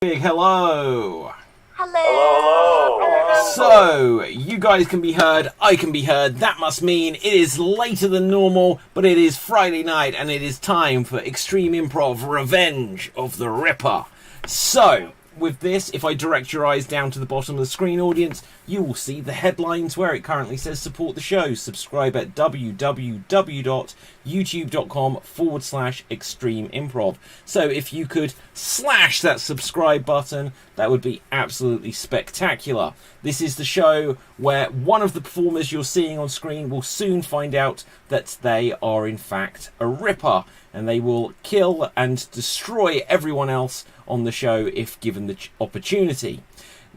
Big hello. Hello. So, you guys can be heard, I can be heard. That must mean it is later than normal, but it is Friday night and it is time for Extreme Improv Revenge of the Ripper. So, with this, if I direct your eyes down to the bottom of the screen, audience, you will see the headlines where it currently says support the show. Subscribe at www.youtube.com/extreme improv. So if you could slash that subscribe button, that would be absolutely spectacular. This is the show where one of the performers you're seeing on screen will soon find out that they are in fact a ripper, and they will kill and destroy everyone else on the show if given the opportunity.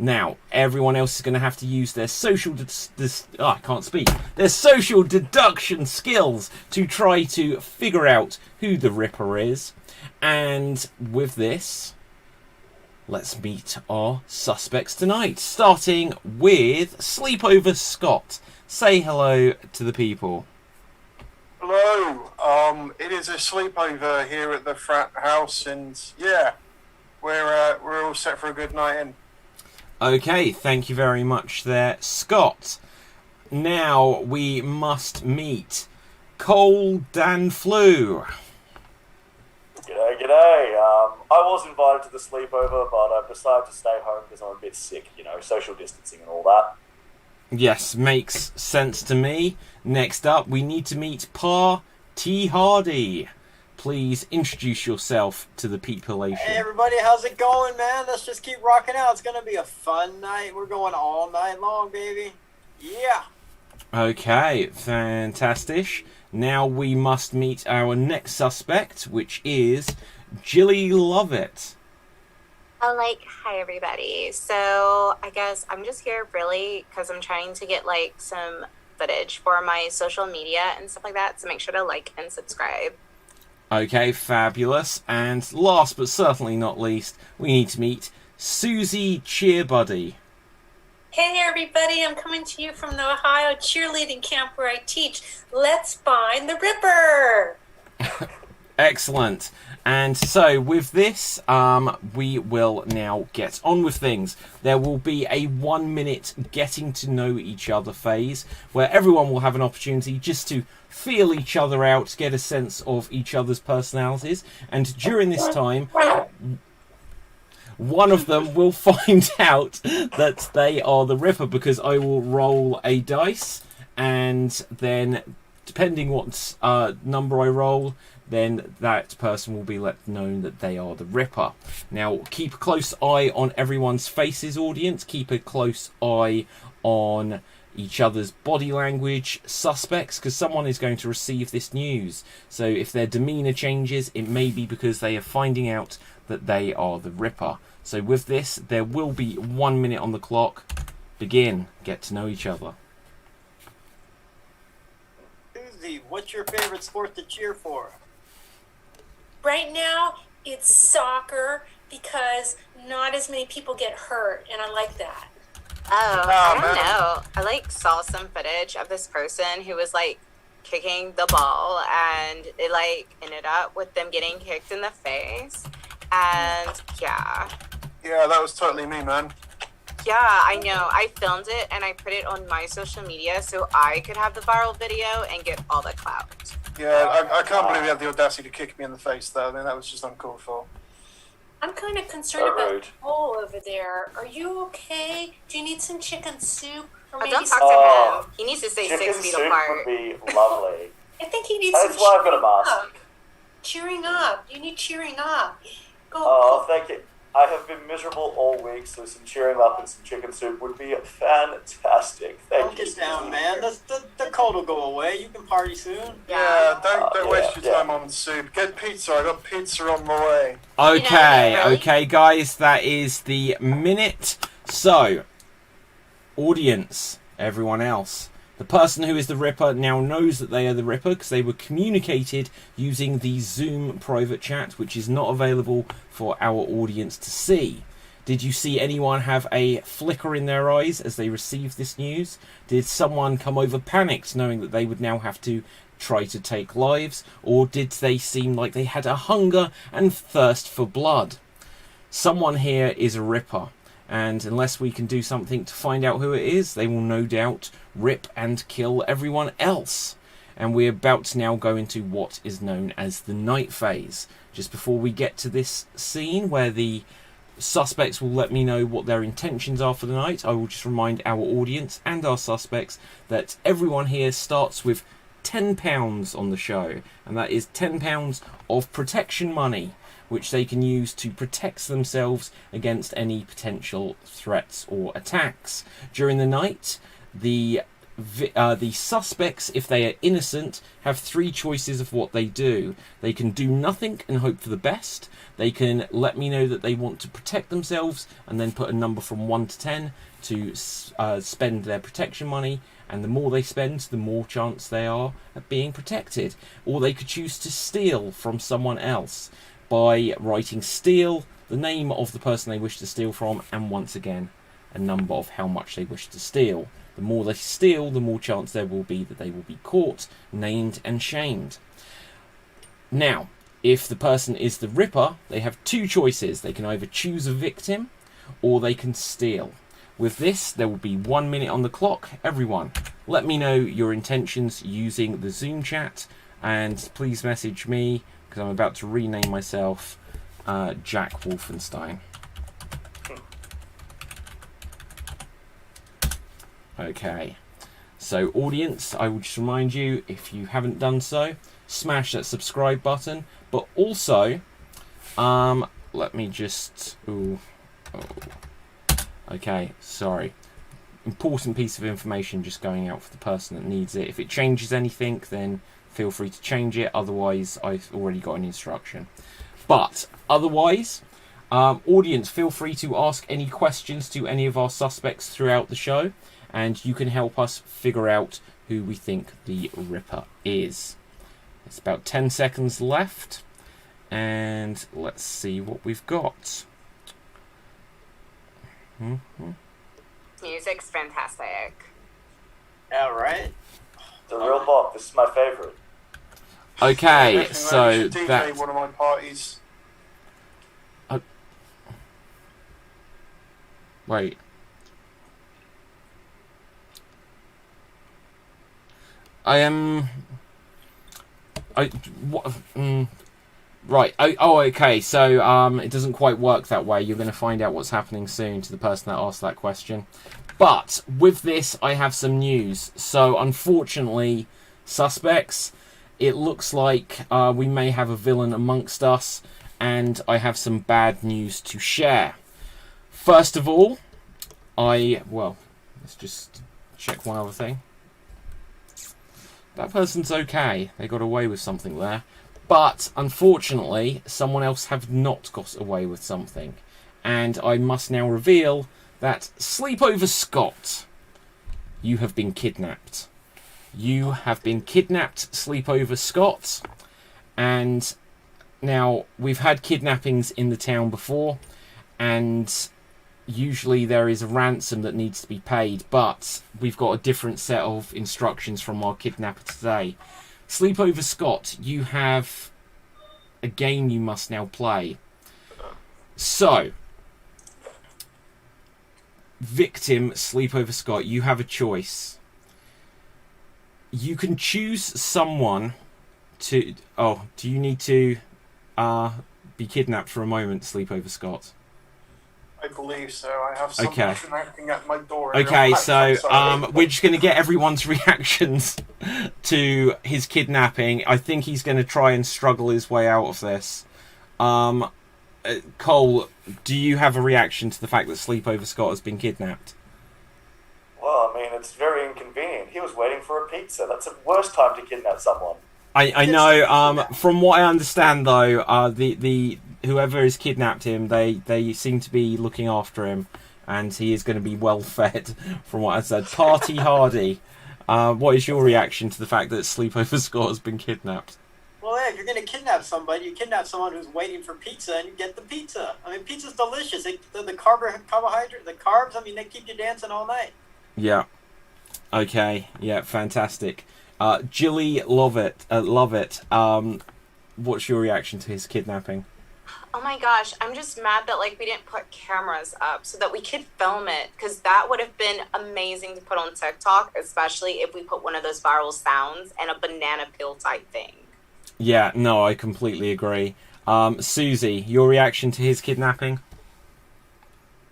Now, everyone else is going to have to use their social their social deduction skills to try to figure out who the Ripper is. And with this, let's meet our suspects tonight, starting with Sleepover Scott. Say hello to the people. Hello. It is a sleepover here at the frat house, and yeah, we're all set for a good night in. Okay, thank you very much there, Scott. Now we must meet Cole Danflew. G'day. I was invited to the sleepover, but I've decided to stay home because I'm a bit sick, social distancing and all that. Yes, makes sense to me. Next up, we need to meet Pa T. Hardy. Please introduce yourself to the population. Hey everybody, how's it going, man? Let's just keep rocking out. It's gonna be a fun night. We're going all night long, baby. Yeah. Okay, fantastic. Now we must meet our next suspect, which is Jilly Lovett. Hi everybody. So I guess I'm just here really because I'm trying to get some footage for my social media and stuff like that. So make sure to like and subscribe. Okay, fabulous. And last but certainly not least, we need to meet Susie Cheerbuddy. Hey everybody, I'm coming to you from the Ohio cheerleading camp where I teach. Let's find the Ripper! Excellent. And so with this, we will now get on with things. There will be a 1 minute getting to know each other phase where everyone will have an opportunity just to feel each other out, get a sense of each other's personalities. And during this time, one of them will find out that they are the Ripper because I will roll a dice, and then depending what number I roll, then that person will be let known that they are the Ripper. Now, keep a close eye on everyone's faces, audience. Keep a close eye on each other's body language, suspects, because someone is going to receive this news. So if their demeanour changes, it may be because they are finding out that they are the Ripper. So with this, there will be 1 minute on the clock. Begin. Get to know each other. Susie, what's your favorite sport to cheer for? Right now, it's soccer because not as many people get hurt, and I like that. I don't know. I saw some footage of this person who was kicking the ball, and it ended up with them getting kicked in the face. And yeah, that was totally me, man. Yeah, I know. I filmed it and I put it on my social media so I could have the viral video and get all the clout. Yeah, I can't believe you had the audacity to kick me in the face, though. I mean, that was just uncalled for. I'm kind of concerned about the hole over there. Are you okay? Do you need some chicken soup? Or maybe don't talk to him. He needs to stay 6 feet apart. Chicken soup would be lovely. I think he needs That's why I've got a mask. Cheering up. You need cheering up. Go. Thank you. I have been miserable all week, so some cheering up and some chicken soup would be fantastic. Thank you. Don't get down, man. The cold will go away. You can party soon. Yeah, don't waste your time on soup. Get pizza. I got pizza on my way. Okay, guys, that is the minute. So, audience, everyone else, the person who is the Ripper now knows that they are the Ripper because they were communicated using the Zoom private chat, which is not available for our audience to see. Did you see anyone have a flicker in their eyes as they received this news? Did someone come over panicked knowing that they would now have to try to take lives? Or did they seem like they had a hunger and thirst for blood? Someone here is a ripper, and unless we can do something to find out who it is, they will no doubt rip and kill everyone else. And we're about to now go into what is known as the night phase. Just before we get to this scene where the suspects will let me know what their intentions are for the night, I will just remind our audience and our suspects that everyone here starts with £10 on the show, and that is £10 of protection money, which they can use to protect themselves against any potential threats or attacks. During the night, the suspects, if they are innocent, have three choices of what they do. They can do nothing and hope for the best. They can let me know that they want to protect themselves and then put a number from 1 to 10 to spend their protection money, and the more they spend, the more chance they are at being protected. Or they could choose to steal from someone else by writing steal, the name of the person they wish to steal from, and once again a number of how much they wish to steal. The more they steal, the more chance there will be that they will be caught, named and shamed. Now, if the person is the ripper, they have two choices. They can either choose a victim or they can steal. With this, there will be 1 minute on the clock. Everyone, let me know your intentions using the Zoom chat, and please message me because I'm about to rename myself Jack Wolfenstein. Okay, so audience, I will just remind you, if you haven't done so, smash that subscribe button, but also, let me just, okay, sorry, important piece of information just going out for the person that needs it. If it changes anything, then feel free to change it, otherwise I've already got an instruction. But, otherwise, audience, feel free to ask any questions to any of our suspects throughout the show, and you can help us figure out who we think the Ripper is. It's about 10 seconds left, and let's see what we've got. Music's fantastic. Yeah, right? The real Bob, this is my favorite. Okay, Yeah, so DJ that... one of my parties. Wait. Right. Oh, okay. So, it doesn't quite work that way. You're going to find out what's happening soon to the person that asked that question. But with this, I have some news. So, unfortunately, suspects, it looks like we may have a villain amongst us, and I have some bad news to share. First of all, let's just check one other thing. That person's okay. They got away with something there. But, unfortunately, someone else have not got away with something. And I must now reveal that Sleepover Scott, you have been kidnapped. You have been kidnapped, Sleepover Scott. And now, we've had kidnappings in the town before, and usually there is a ransom that needs to be paid, but we've got a different set of instructions from our kidnapper today. Sleepover Scott, you have a game you must now play. So, victim Sleepover Scott, you have a choice. You can choose someone to... Oh, do you need to be kidnapped for a moment, Sleepover Scott? I believe so. I have someone knocking at my door. Okay, so we're just going to get everyone's reactions to his kidnapping. I think he's going to try and struggle his way out of this. Cole, do you have a reaction to the fact that Sleepover Scott has been kidnapped? Well, I mean, it's very inconvenient. He was waiting for a pizza. That's the worst time to kidnap someone. I know. From what I understand, though, the whoever has kidnapped him, they seem to be looking after him, and he is going to be well fed. From what I said, party hardy. What is your reaction to the fact that Sleepover Scott has been kidnapped? Well, yeah, if you're going to kidnap somebody, you kidnap someone who's waiting for pizza, and you get the pizza. I mean, pizza's delicious. The carbohydrate, the carbs, I mean, they keep you dancing all night. Yeah. Okay. Yeah. Fantastic. Jilly, love it. What's your reaction to his kidnapping? Oh my gosh, I'm just mad that like we didn't put cameras up so that we could film it, because that would have been amazing to put on TikTok, especially if we put one of those viral sounds and a banana peel type thing. Yeah, no, I completely agree. Susie, your reaction to his kidnapping?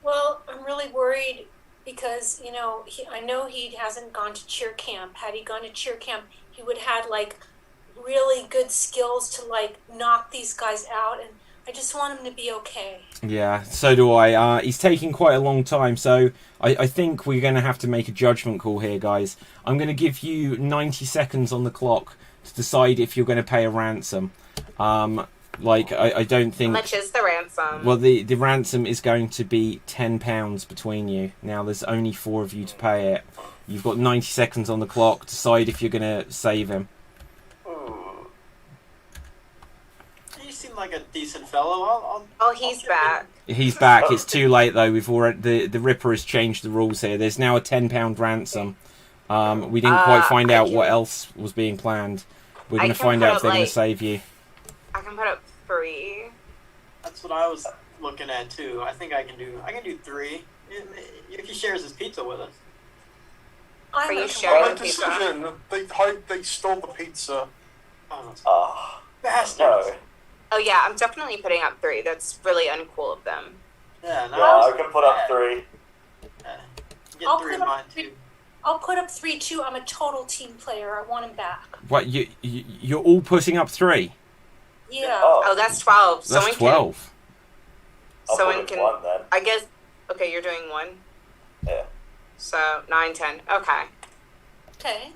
Well, I'm really worried because, you know, I know he hasn't gone to cheer camp. Had he gone to cheer camp, he would have had, like, really good skills to, like, knock these guys out. And I just want him to be okay. Yeah, so do I. He's taking quite a long time, so I think we're going to have to make a judgment call here, guys. I'm going to give you 90 seconds on the clock to decide if you're going to pay a ransom. I don't think... How much is the ransom? Well, the ransom is going to be £10 between you. Now, there's only 4 of you to pay it. You've got 90 seconds on the clock. Decide if you're going to save him. You seem like a decent fellow. He's back. He's back. It's too late, though. We've already... The Ripper has changed the rules here. There's now a £10 ransom. We didn't quite find out what else was being planned. We're going to find out if they're going to save you. I can put up 3. That's what I was looking at too. I think I can do 3. If he shares his pizza with us. Are you Right sharing pizza? decision. They stole the pizza. Oh, bastards. No. Oh yeah, I'm definitely putting up 3. That's really uncool of them. Yeah, no, Yeah, I can put up 3. Get I'll 3 put of up mine 3. too. I'll put up 3 too. I'm a total team player. I want him back. What, you're all putting up 3? Yeah. Oh, that's 12. That's 12. I'll Someone put can. in 1 then. I guess. Okay, you're doing 1. Yeah. So 9, 10. Okay. Okay.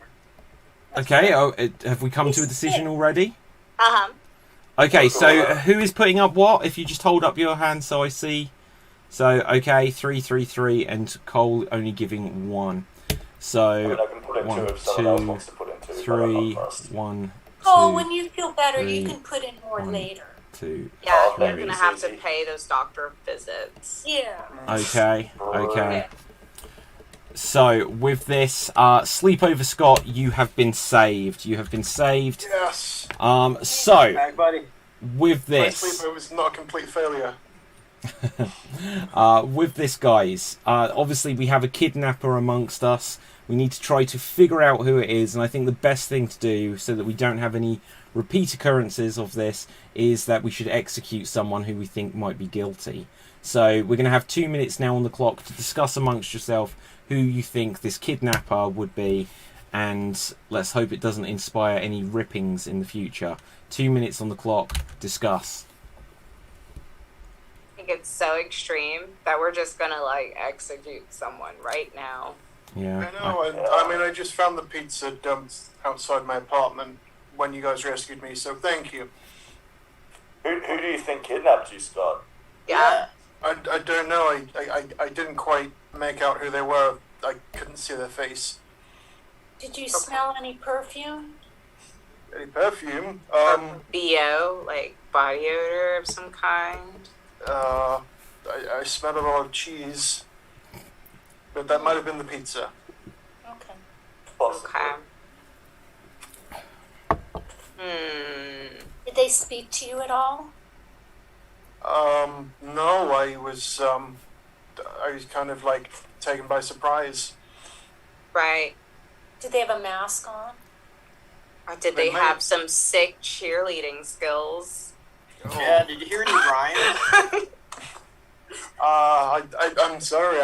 Okay, have we come to a decision already? Okay, so who is putting up what? If you just hold up your hand so I see. So, okay, 3, 3, 3, and Cole only giving 1. So, I mean, I can put in 1, 2 if someone else 2, wants to put in 2. 3, but I'm not fussed. 1, 2, Oh, when you feel better, 3, you can put in more 1, later. 2. Yeah, Oh, you're maybe gonna it's have to easy. pay those doctor visits. Yeah. Okay. So, with this, Sleepover Scott, you have been saved. You have been saved. Yes. So, Back, buddy. with My this... sleepover was not a complete failure. with this, guys, obviously we have a kidnapper amongst us. We need to try to figure out who it is, and I think the best thing to do, so that we don't have any repeat occurrences of this, is that we should execute someone who we think might be guilty. So we're going to have 2 minutes now on the clock to discuss amongst yourself who you think this kidnapper would be, and let's hope it doesn't inspire any rippings in the future. 2 minutes on the clock, discuss. I think it's so extreme that we're just gonna like execute someone right now. Yeah. I know. I mean, I just found the pizza dumped outside my apartment when you guys rescued me, so thank you. Who do you think kidnapped you, Scott? Yeah. I don't know. I didn't quite make out who they were. I couldn't see their face. Did you smell any perfume? Any perfume? BO, like body odor of some kind. I smelled a lot of cheese, but that might have been the pizza. Okay. Possibly. Okay. Did they speak to you at all? No, I was kind of like taken by surprise. Right. Did they have a mask on? Or did they have some sick cheerleading skills? Yeah, did you hear any rhymes? I'm sorry.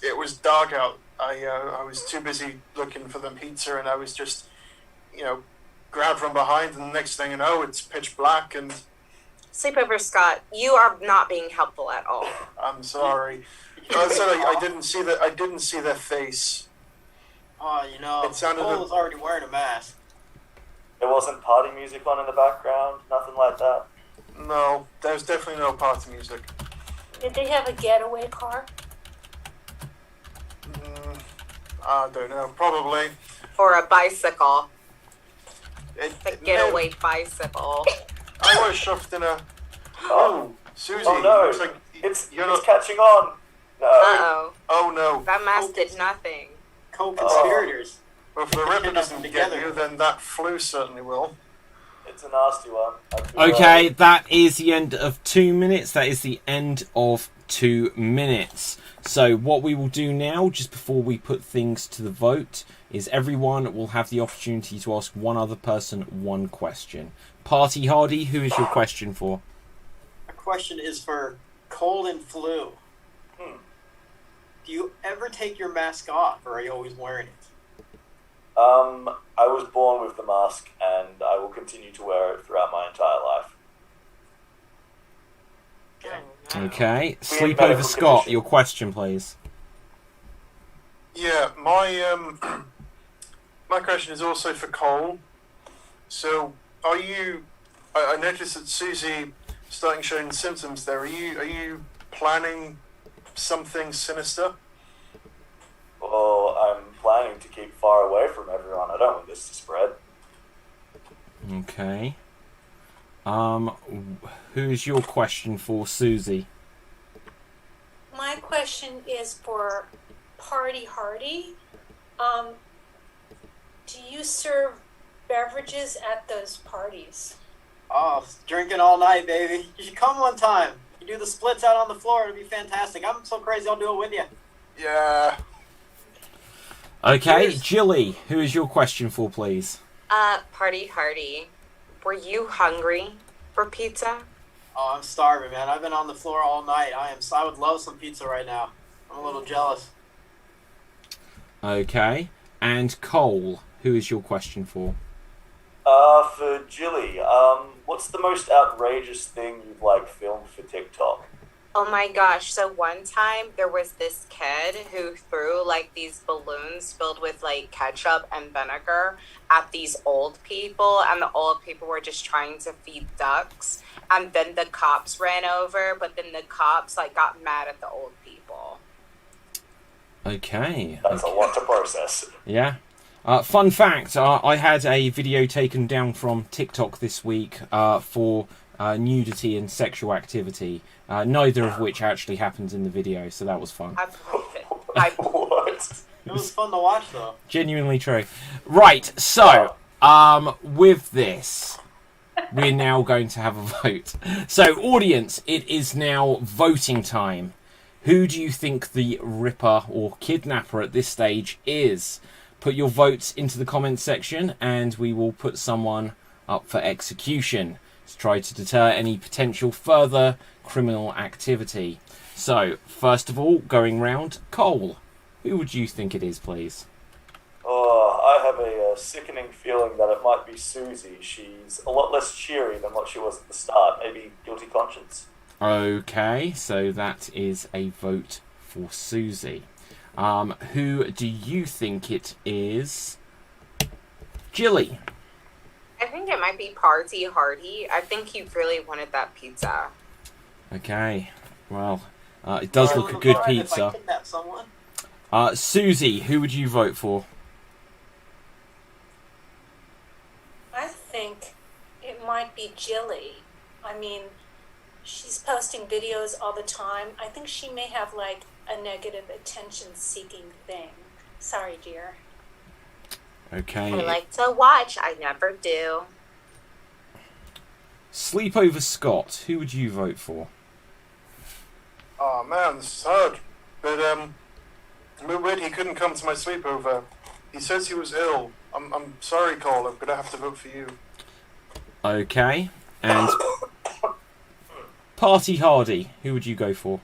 It was dark out. I was too busy looking for the pizza, and I was just, grabbed from behind. And the next thing you know, it's pitch black, and Sleepover Scott, you are not being helpful at all. I'm sorry. I said I didn't see that. I didn't see their face. Oh, It sounded Cole was already wearing a mask. There wasn't party music on in the background, nothing like that. No, there's definitely no party music. Did they have a getaway car? I don't know. Probably. Or a bicycle. It A may have- getaway bicycle. I was shoved in a. Oh, Susie. Oh no! Looks like It's you're not. catching on. No. Uh-oh. Oh no. That mask did nothing. Co-conspirators. Well, if the Ripper Kidnap doesn't them get together. you, then that flu certainly will. It's a nasty one. Okay, that is the end of 2 minutes. That is the end of 2 minutes. So what we will do now, just before we put things to the vote, is everyone will have the opportunity to ask one other person one question. Party Hardy, who is your question for? My question is for cold and flu. Do you ever take your mask off, or are you always wearing it? I was born with the mask, and I will continue to wear it throughout my entire life. Okay. Sleepover Scott, your question, please. Yeah, my my question is also for Cole. So, are you? I noticed that Susie starting showing symptoms there. Are you planning something sinister? Well, I'm planning to keep far away from everyone. I don't want this to spread. Okay. Who's your question for, Susie? My question is for Party Hardy. Do you serve beverages at those parties? Oh, drinking all night, baby. You should come one time. You do the splits out on the floor. It'll be fantastic. I'm so crazy I'll do it with you. Yeah. Okay, Cheers. Jilly, who is your question for, please? Party Hardy, were you hungry for pizza? Oh, I'm starving, man. I've been on the floor all night. I would love some pizza right now. I'm a little jealous. Okay. And Cole, who is your question for? For Jilly, what's the most outrageous thing you've, filmed for TikTok? Oh my gosh, so one time there was this kid who threw these balloons filled with ketchup and vinegar at these old people, and the old people were just trying to feed ducks, and then the cops ran over, but then the cops got mad at the old people. Okay. That's a lot to process. Yeah. Fun fact, I had a video taken down from TikTok this week for nudity and sexual activity, neither of which actually happens in the video, so that was fun. I believe it. What? It was fun to watch, though. Genuinely true. Right, so, with this, we're now going to have a vote. So, audience, it is now voting time. Who do you think the Ripper or Kidnapper at this stage is? Put your votes into the comments section, and we will put someone up for execution to try to deter any potential further criminal activity. So, first of all, going round, Cole, who would you think it is, please? Oh, I have a sickening feeling that it might be Susie. She's a lot less cheery than what she was at the start. Maybe guilty conscience. Okay, so that is a vote for Susie. Who do you think it is? Jilly. I think it might be Party Hardy. I think he really wanted that pizza. Okay, well, it does look a good pizza. If I kidnap someone. Susie, who would you vote for? I think it might be Jilly. I mean, she's posting videos all the time. I think she may have a negative attention-seeking thing. Sorry, dear. Okay. I like to watch. I never do. Sleepover Scott, who would you vote for? Oh man, this is hard. But a bit weird he couldn't come to my sleepover. He says he was ill. I'm sorry, Cole. I'm gonna have to vote for you. Okay, and Party Hardy, who would you go for?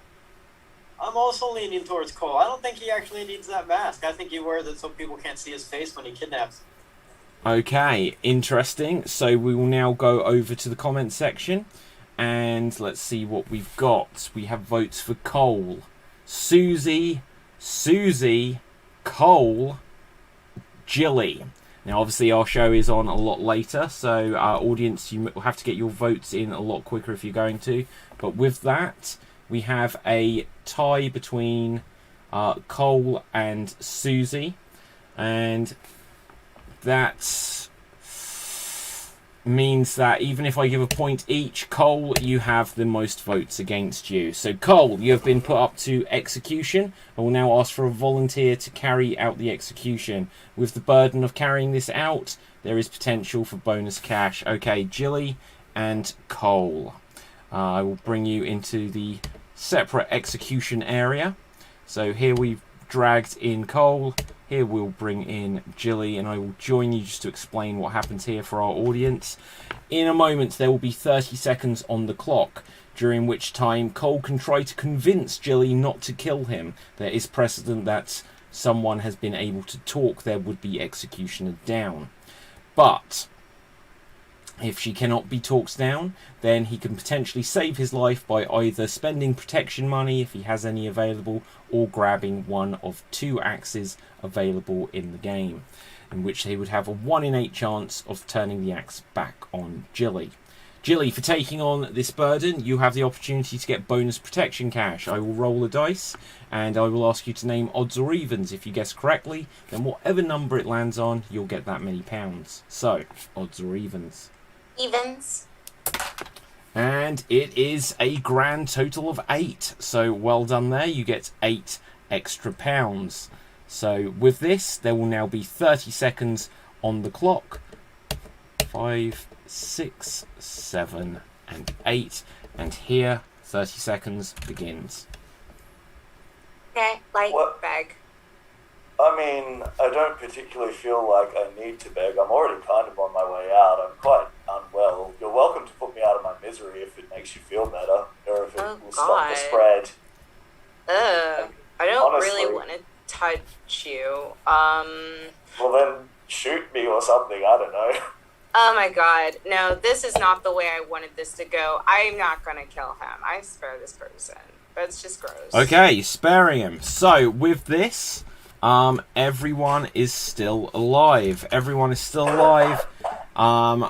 I'm also leaning towards Cole. I don't think he actually needs that mask. I think he wears it so people can't see his face when he kidnaps. Okay, interesting. So we will now go over to the comments section, and let's see what we've got. We have votes for Cole, Susie, Cole, Jilly. Now, obviously, our show is on a lot later, so our audience, you will have to get your votes in a lot quicker if you're going to. But with that, we have a tie between Cole and Susie, and that's means that even if I give a point each, Cole, you have the most votes against you. So Cole, you have been put up to execution. I will now ask for a volunteer to carry out the execution. With the burden of carrying this out, there is potential for bonus cash. Okay, Jilly and Cole. I will bring you into the separate execution area. So here we've dragged in Cole. Here we'll bring in Jilly, and I will join you just to explain what happens here for our audience. In a moment, there will be 30 seconds on the clock, during which time Cole can try to convince Jilly not to kill him. There is precedent that someone has been able to talk their would-be executioner down. But if she cannot be talked down, then he can potentially save his life by either spending protection money, if he has any available, or grabbing one of 2 axes available in the game, in which he would have a 1 in 8 chance of turning the axe back on Jilly. Jilly, for taking on this burden, you have the opportunity to get bonus protection cash. I will roll a dice, and I will ask you to name odds or evens. If you guess correctly, then whatever number it lands on, you'll get that many pounds. So, odds or evens? Evens. And it is a grand total of 8. So well done there. You get 8 extra pounds. So with this, there will now be 30 seconds on the clock. 5, 6, 7, and 8. And here, 30 seconds begins. Okay, like What? bag. I mean, I don't particularly feel like I need to beg. I'm already kind of on my way out. I'm quite unwell. You're welcome to put me out of my misery if it makes you feel better, or if it will stop the spread. Ugh. I don't Honestly. really want to touch you. Well, then shoot me or something. I don't know. Oh my god. No, this is not the way I wanted this to go. I'm not gonna kill him. I spare this person. That's just gross. Okay, sparing him. So with this, everyone is still alive. Everyone is still alive.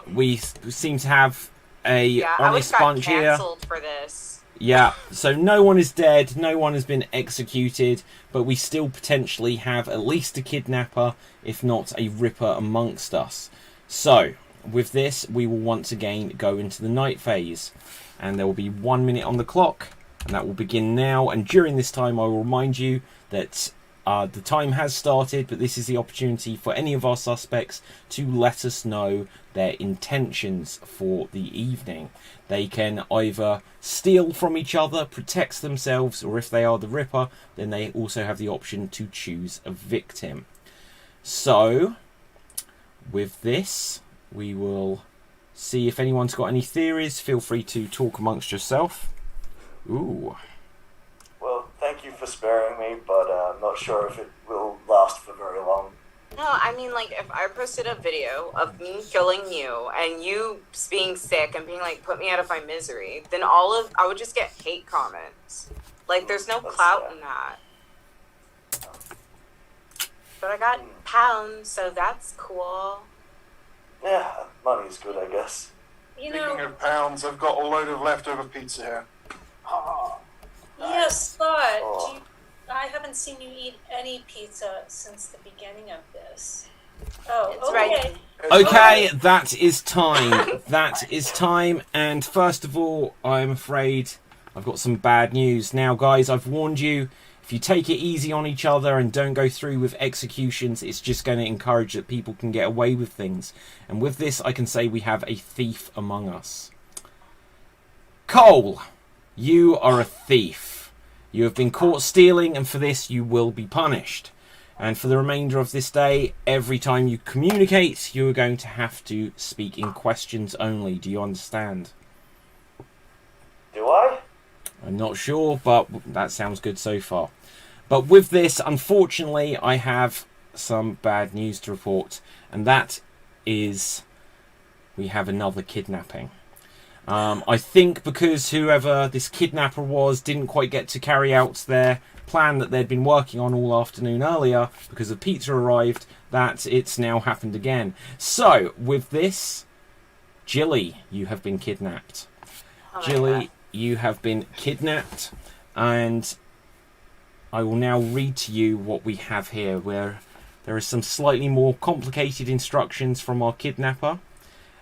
We seem to have a honest bunch here. Cancelled for this. Yeah, so no one is dead, no one has been executed, but we still potentially have at least a kidnapper, if not a ripper amongst us. So, with this, we will once again go into the night phase, and there will be 1 minute on the clock, and that will begin now. And during this time, I will remind you that the time has started, but this is the opportunity for any of our suspects to let us know their intentions for the evening. They can either steal from each other, protect themselves, or if they are the Ripper, then they also have the option to choose a victim. So, with this, we will see if anyone's got any theories. Feel free to talk amongst yourself. Ooh. Well, thank you for sparing me, but I'm not sure if it will last for very long. No, I mean, like, if I posted a video of me killing you and you being sick and being like, put me out of my misery, then I would just get hate comments. Like, there's no That's clout fair. in that. But I got pounds, so that's cool. Yeah, money's good, I guess. You Speaking know, of pounds, I've got a load of leftover pizza here. Oh, yes, but Oh. I haven't seen you eat any pizza since the beginning of this. Oh, It's okay. right. Okay, that is time. That is time. And first of all, I'm afraid I've got some bad news. Now, guys, I've warned you. If you take it easy on each other and don't go through with executions, it's just going to encourage that people can get away with things. And with this, I can say we have a thief among us. Cole, you are a thief. You have been caught stealing, and for this you will be punished. And for the remainder of this day, every time you communicate, you are going to have to speak in questions only. Do you understand? Do I? I'm not sure, but that sounds good so far. But with this, unfortunately, I have some bad news to report. And that is, we have another kidnapping. I think because whoever this kidnapper was didn't quite get to carry out their plan that they'd been working on all afternoon earlier because the pizza arrived, that it's now happened again. So, with this, Jilly, you have been kidnapped. Oh my Jilly, God. you have been kidnapped, and I will now read to you what we have here, where there are some slightly more complicated instructions from our kidnapper.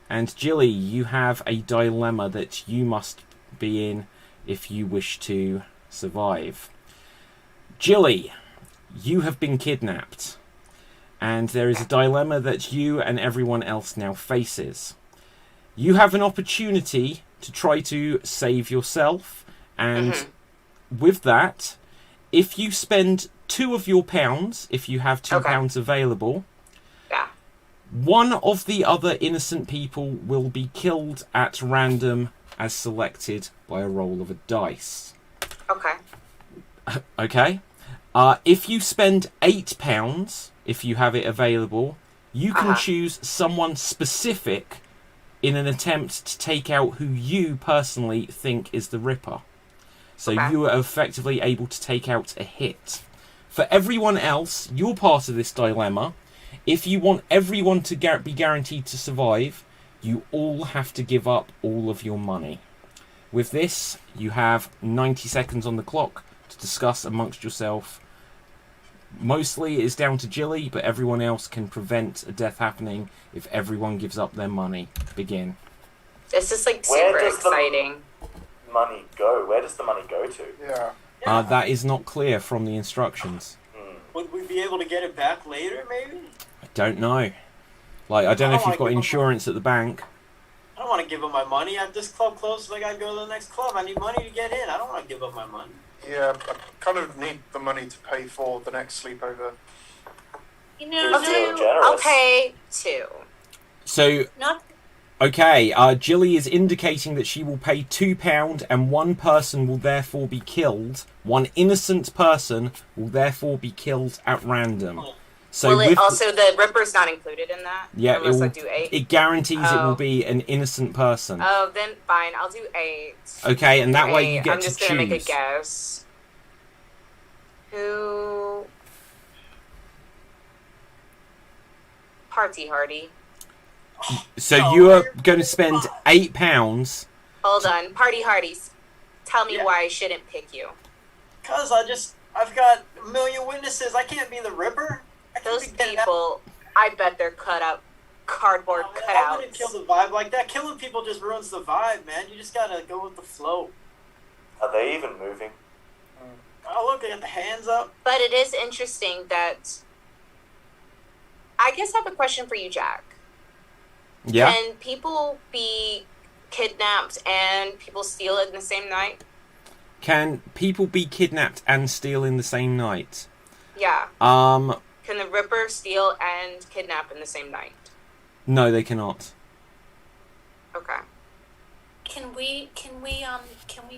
And Jilly, you have a dilemma that you must be in if you wish to survive. Jilly, you have been kidnapped. And there is a dilemma that you and everyone else now faces. You have an opportunity to try to save yourself. And with that, if you spend 2 of your pounds, if you have £2 available, one of the other innocent people will be killed at random as selected by a roll of a dice. Okay. If you spend £8, if you have it available, you can choose someone specific in an attempt to take out who you personally think is the Ripper. So you are effectively able to take out a hit. For everyone else, you're part of this dilemma. If you want everyone to be guaranteed to survive, you all have to give up all of your money. With this, you have 90 seconds on the clock to discuss amongst yourself. Mostly it's down to Jilly, but everyone else can prevent a death happening if everyone gives up their money. Begin. This is like super exciting. Money go? Where does the money go to? Yeah. That is not clear from the instructions. Would we be able to get it back later, maybe? I don't know. Like, I don't know if you've got insurance at the bank. I don't want to give up my money. This club closed, so I got to go to the next club. I need money to get in. I don't want to give up my money. Yeah, I kind of need the money to pay for the next sleepover. You know, I'll pay 2. So, not okay, Jilly is indicating that she will pay £2 and one person will therefore be killed. One innocent person will therefore be killed at random. So will it also, the Ripper's not included in that? Yeah, unless I do 8? It guarantees it will be an innocent person. Oh, then fine, I'll do 8. Okay, and that way you get I'm just to choose. gonna make a guess. Who? Party Hardy. So you are going to spend £8. Hold on, Party Hardies. Tell me why I shouldn't pick you. Because I've got a million witnesses. I can't be the Ripper. Those people, I bet they're cut up cardboard cutouts. I wouldn't kill the vibe like that. Killing people just ruins the vibe, man. You just gotta go with the flow. Are they even moving? Oh, look, they got the hands up. But it is interesting that... I guess I have a question for you, Jack. Yeah? Can people be kidnapped and people steal in the same night? Can people be kidnapped and steal in the same night? Yeah. Can the Ripper steal and kidnap in the same night? No, they cannot. Okay. Can we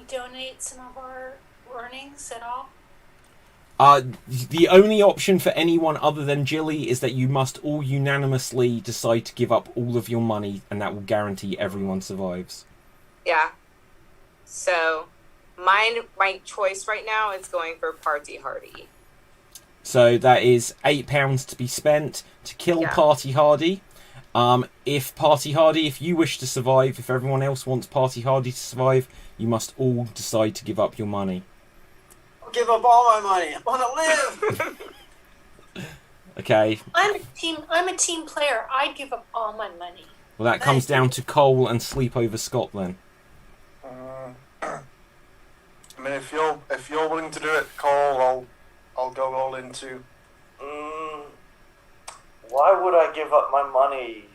donate some of our earnings at all? The only option for anyone other than Jilly is that you must all unanimously decide to give up all of your money, and that will guarantee everyone survives. Yeah. So, my choice right now is going for Party Hardy. So that is £8 to be spent to kill Party Hardy. If you wish to survive, if everyone else wants Party Hardy to survive, you must all decide to give up your money. I'll give up all my money. I want to live. Okay. I'm a team player. I'd give up all my money. Well, that comes down to Cole and Sleepover Scott then. I mean, if you're willing to do it, Cole, I'll go all in too. Why would I give up my money?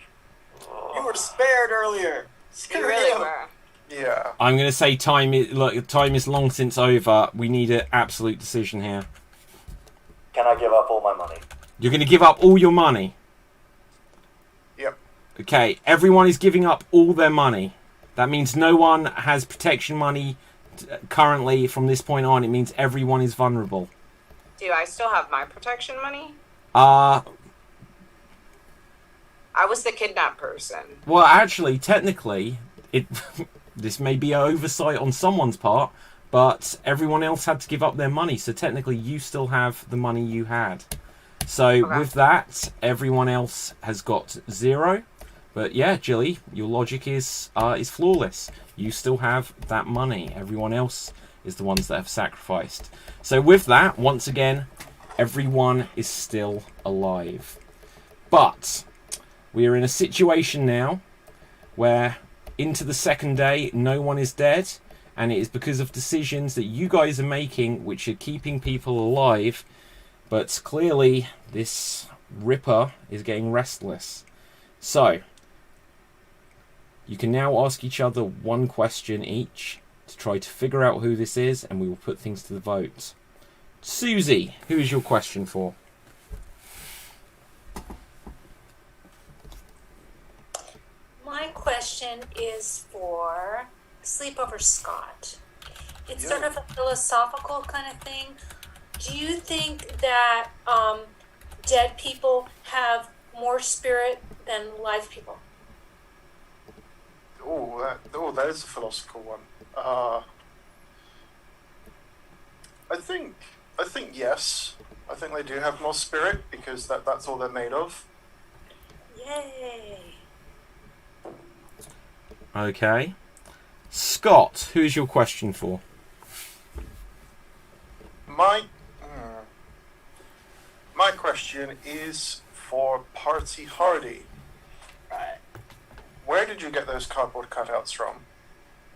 You were spared earlier. You really were. Yeah. I'm going to say time is long since over. We need an absolute decision here. Can I give up all my money? You're going to give up all your money? Yep. Okay, everyone is giving up all their money. That means no one has protection money currently from this point on. It means everyone is vulnerable. Do I still have my protection money? I was the kidnapped person. Well, actually, technically, this may be an oversight on someone's part, but everyone else had to give up their money, so technically you still have the money you had. So with that, everyone else has got 0. But yeah, Jilly, your logic is flawless. You still have that money. Everyone else is the ones that have sacrificed. So with that, once again, everyone is still alive. But we are in a situation now where into the second day no one is dead, and it is because of decisions that you guys are making which are keeping people alive. But clearly this Ripper is getting restless. So you can now ask each other one question each to try to figure out who this is, and we will put things to the vote. Susie, who is your question for? My question is for Sleepover Scott. It's sort of a philosophical kind of thing. Do you think that dead people have more spirit than live people? That is a philosophical one. I think yes. I think they do have more spirit because that's all they're made of. Yay. Okay. Scott, who is your question for? My question is for Party Hardy. Right. Where did you get those cardboard cutouts from?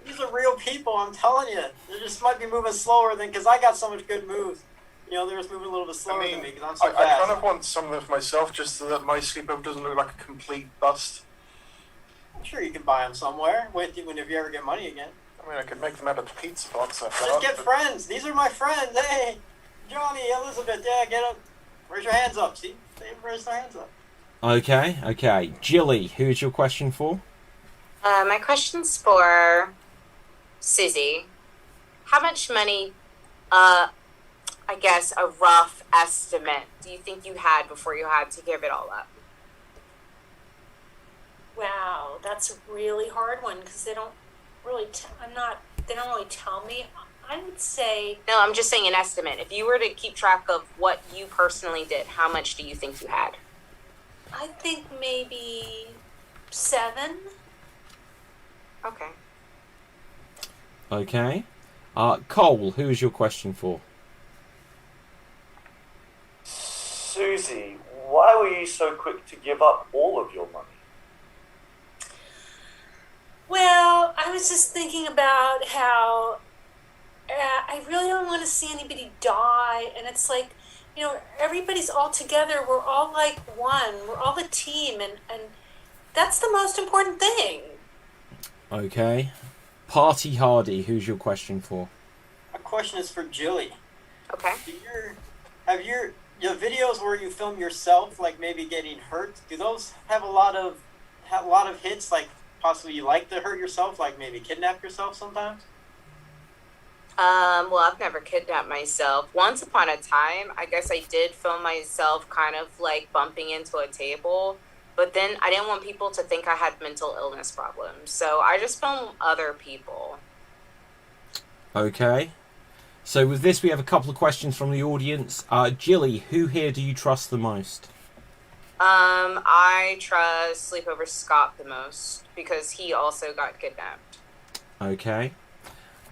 These are real people, I'm telling you. They just might be moving slower than, because I got so much good moves. You know, they're just moving a little bit slower than me because I'm so I fast. kind of want some of them for myself just so that my sleepover doesn't look like a complete bust. I'm sure you can buy them somewhere if you ever get money again. I mean, I could make them out of the pizza box. Just get friends. These are my friends. Hey, Johnny, Elizabeth, yeah, get up. Raise your hands up. See? They raise their hands up. Okay. Jilly, who is your question for? My question's for Susie. How much money, I guess a rough estimate, do you think you had before you had to give it all up? Wow, that's a really hard one because they don't really. They don't really tell me. I would say. No, I'm just saying an estimate. If you were to keep track of what you personally did, how much do you think you had? I think maybe 7. Okay. Okay. Cole, who is your question for? Susie, why were you so quick to give up all of your money? Well, I was just thinking about how I really don't want to see anybody die, and it's like, you know, everybody's all together. We're all like one. We're all a team, and that's the most important thing. Okay. Party Hardy, who's your question for? My question is for Jilly. Okay. Have your videos where you film yourself, like maybe getting hurt, do those have a lot of hits, like possibly you like to hurt yourself, like maybe kidnap yourself sometimes? Well, I've never kidnapped myself. Once upon a time, I guess I did film myself kind of like bumping into a table, but then I didn't want people to think I had mental illness problems, so I just filmed other people. Okay. So with this, we have a couple of questions from the audience. Jilly, who here do you trust the most? I trust Sleepover Scott the most because he also got kidnapped. Okay.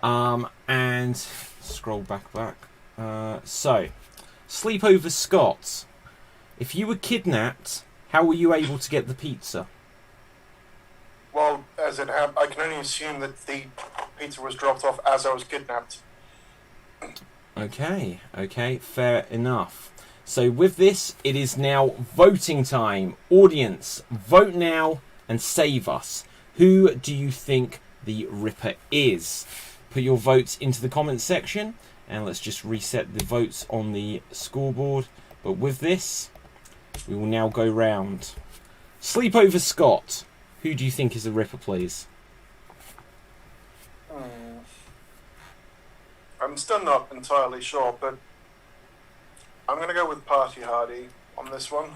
And scroll back. So, Sleepover Scott, if you were kidnapped, how were you able to get the pizza? Well, as it happened, I can only assume that the pizza was dropped off as I was kidnapped. Okay, fair enough. So with this, it is now voting time. Audience, vote now and save us. Who do you think the Ripper is? Put your votes into the comments section, and let's just reset the votes on the scoreboard. But with this, we will now go round. Sleepover Scott, who do you think is the Ripper, please? I'm still not entirely sure, but I'm going to go with Party Hardy on this one.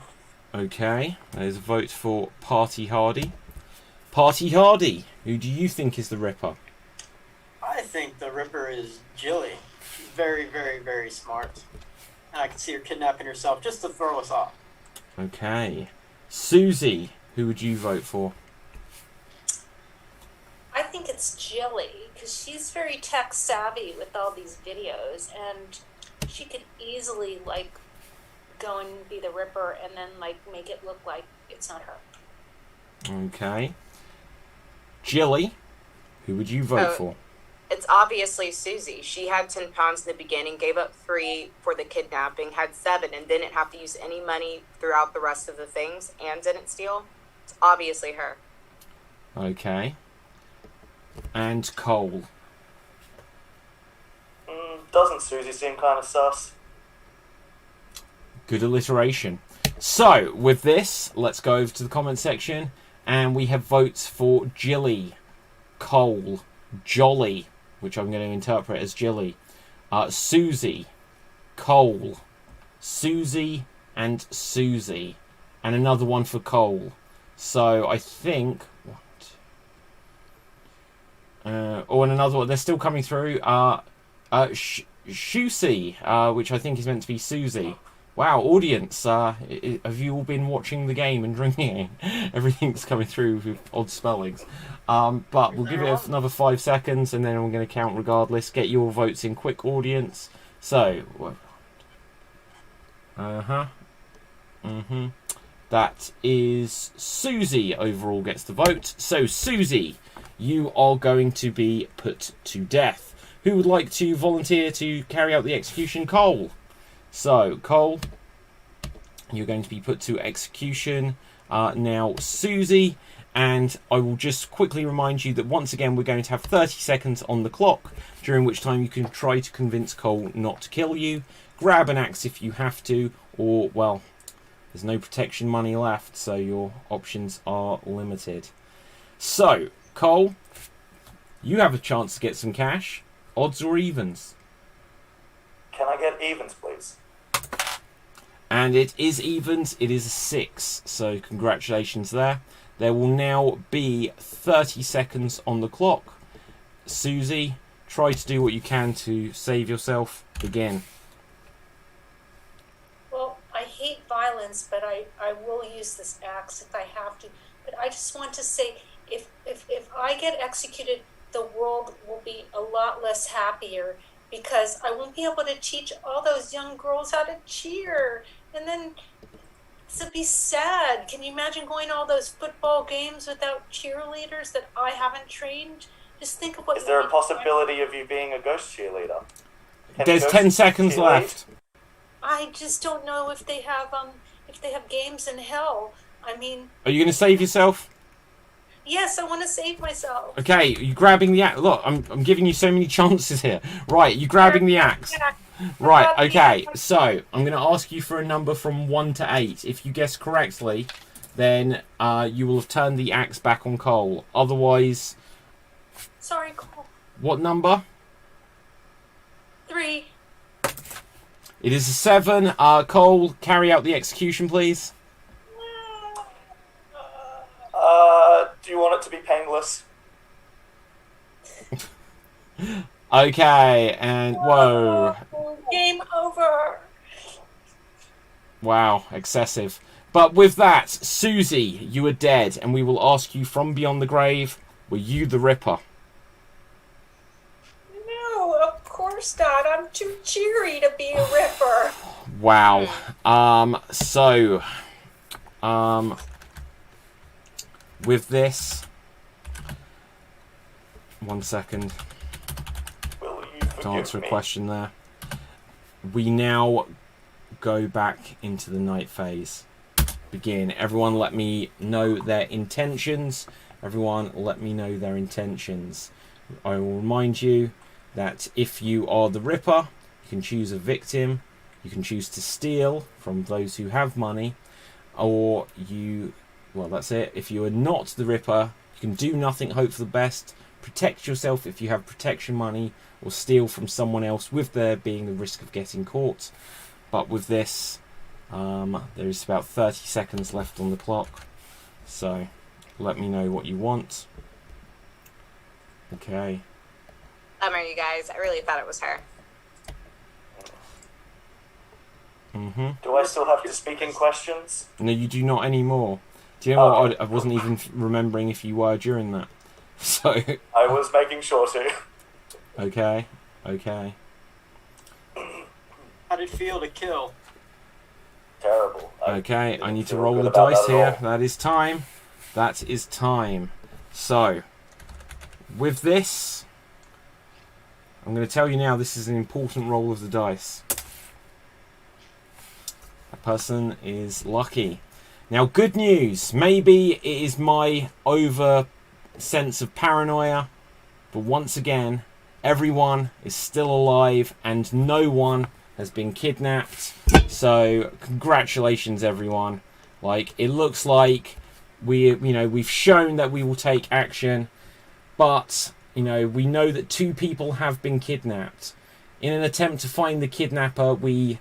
Okay, there's a vote for Party Hardy. Party Hardy, who do you think is the Ripper? I think the Ripper is Jilly. She's very, very, very smart. And I can see her kidnapping herself just to throw us off. Okay. Susie, who would you vote for? I think it's Jilly because she's very tech savvy with all these videos, and she could easily like go and be the Ripper and then like make it look like it's not her. Okay. Jilly, who would you vote for? It's obviously Susie. She had 10 pounds in the beginning, gave up 3 for the kidnapping, had 7, and didn't have to use any money throughout the rest of the things, and didn't steal. It's obviously her. Okay. And Cole. Doesn't Susie seem kind of sus? Good alliteration. So, with this, let's go over to the comment section, and we have votes for Jilly, Cole, Jolly, which I'm going to interpret as Jilly, Susie, Cole, Susie, and Susie, and another one for Cole. So I think and another one. They're still coming through. Shusey, which I think is meant to be Susie. Wow, audience, have you all been watching the game and drinking? Everything's coming through with odd spellings. But we'll give it another 5 seconds, and then I'm going to count regardless. Get your votes in quick, audience. So, that is Susie overall gets the vote. So, Susie, you are going to be put to death. Who would like to volunteer to carry out the execution? Cole. So, Cole, you're going to be put to execution. Now, Susie, and I will just quickly remind you that once again we're going to have 30 seconds on the clock, during which time you can try to convince Cole not to kill you. Grab an axe if you have to, or, well, there's no protection money left, so your options are limited. So, Cole, you have a chance to get some cash. Odds or evens? Can I get evens, please? And it is evens. It is a 6. So congratulations there. There will now be 30 seconds on the clock. Susie, try to do what you can to save yourself. Begin. Well, I hate violence, but I will use this axe if I have to. But I just want to say, if I get executed, the world will be a lot less happier, because I won't be able to teach all those young girls how to cheer. And then this would be sad. Can you imagine going to all those football games without cheerleaders that I haven't trained? Just think of what... Is there a possibility of you being a ghost cheerleader? There's 10 seconds left. I just don't know if they have games in hell. I mean... Are you going to save yourself? Yes, I want to save myself. Okay, you grabbing the axe? Look, I'm giving you so many chances here. Right, you grabbing the axe? Right, okay. So, I'm going to ask you for a number from 1 to 8. If you guess correctly, then you will have turned the axe back on Cole. Otherwise... Sorry, Cole. What number? 3. It is a 7. Cole, carry out the execution, please. Do you want it to be painless? Okay, and whoa. Game over. Wow, excessive. But with that, Susie, you are dead, and we will ask you from beyond the grave, were you the Ripper? No, of course not. I'm too cheery to be a Ripper. Wow. With this, 1 second to answer a question there. We now go back into the night phase. Begin. Everyone let me know their intentions. Everyone let me know their intentions. I will remind you that if you are the Ripper, you can choose a victim. You can choose to steal from those who have money, or you... Well, that's it. If you are not the Ripper, you can do nothing, hope for the best, protect yourself if you have protection money, or steal from someone else with there being the risk of getting caught. But with this, there is about 30 seconds left on the clock. So, let me know what you want. Okay. Bummer, you guys. I really thought it was her. Do I still have to speak in questions? No, you do not anymore. Do you know what? I wasn't even remembering if you were during that. So I was making sure to. Okay. How did it feel to kill? Terrible. Okay, I need to roll the dice here. That is time. So, with this, I'm going to tell you now, this is an important roll of the dice. That person is lucky. Now, good news. Maybe it is my over sense of paranoia, but once again, everyone is still alive and no one has been kidnapped. So, congratulations, everyone. Like, it looks like we've shown that we will take action, but we know that 2 people have been kidnapped. In an attempt to find the kidnapper, we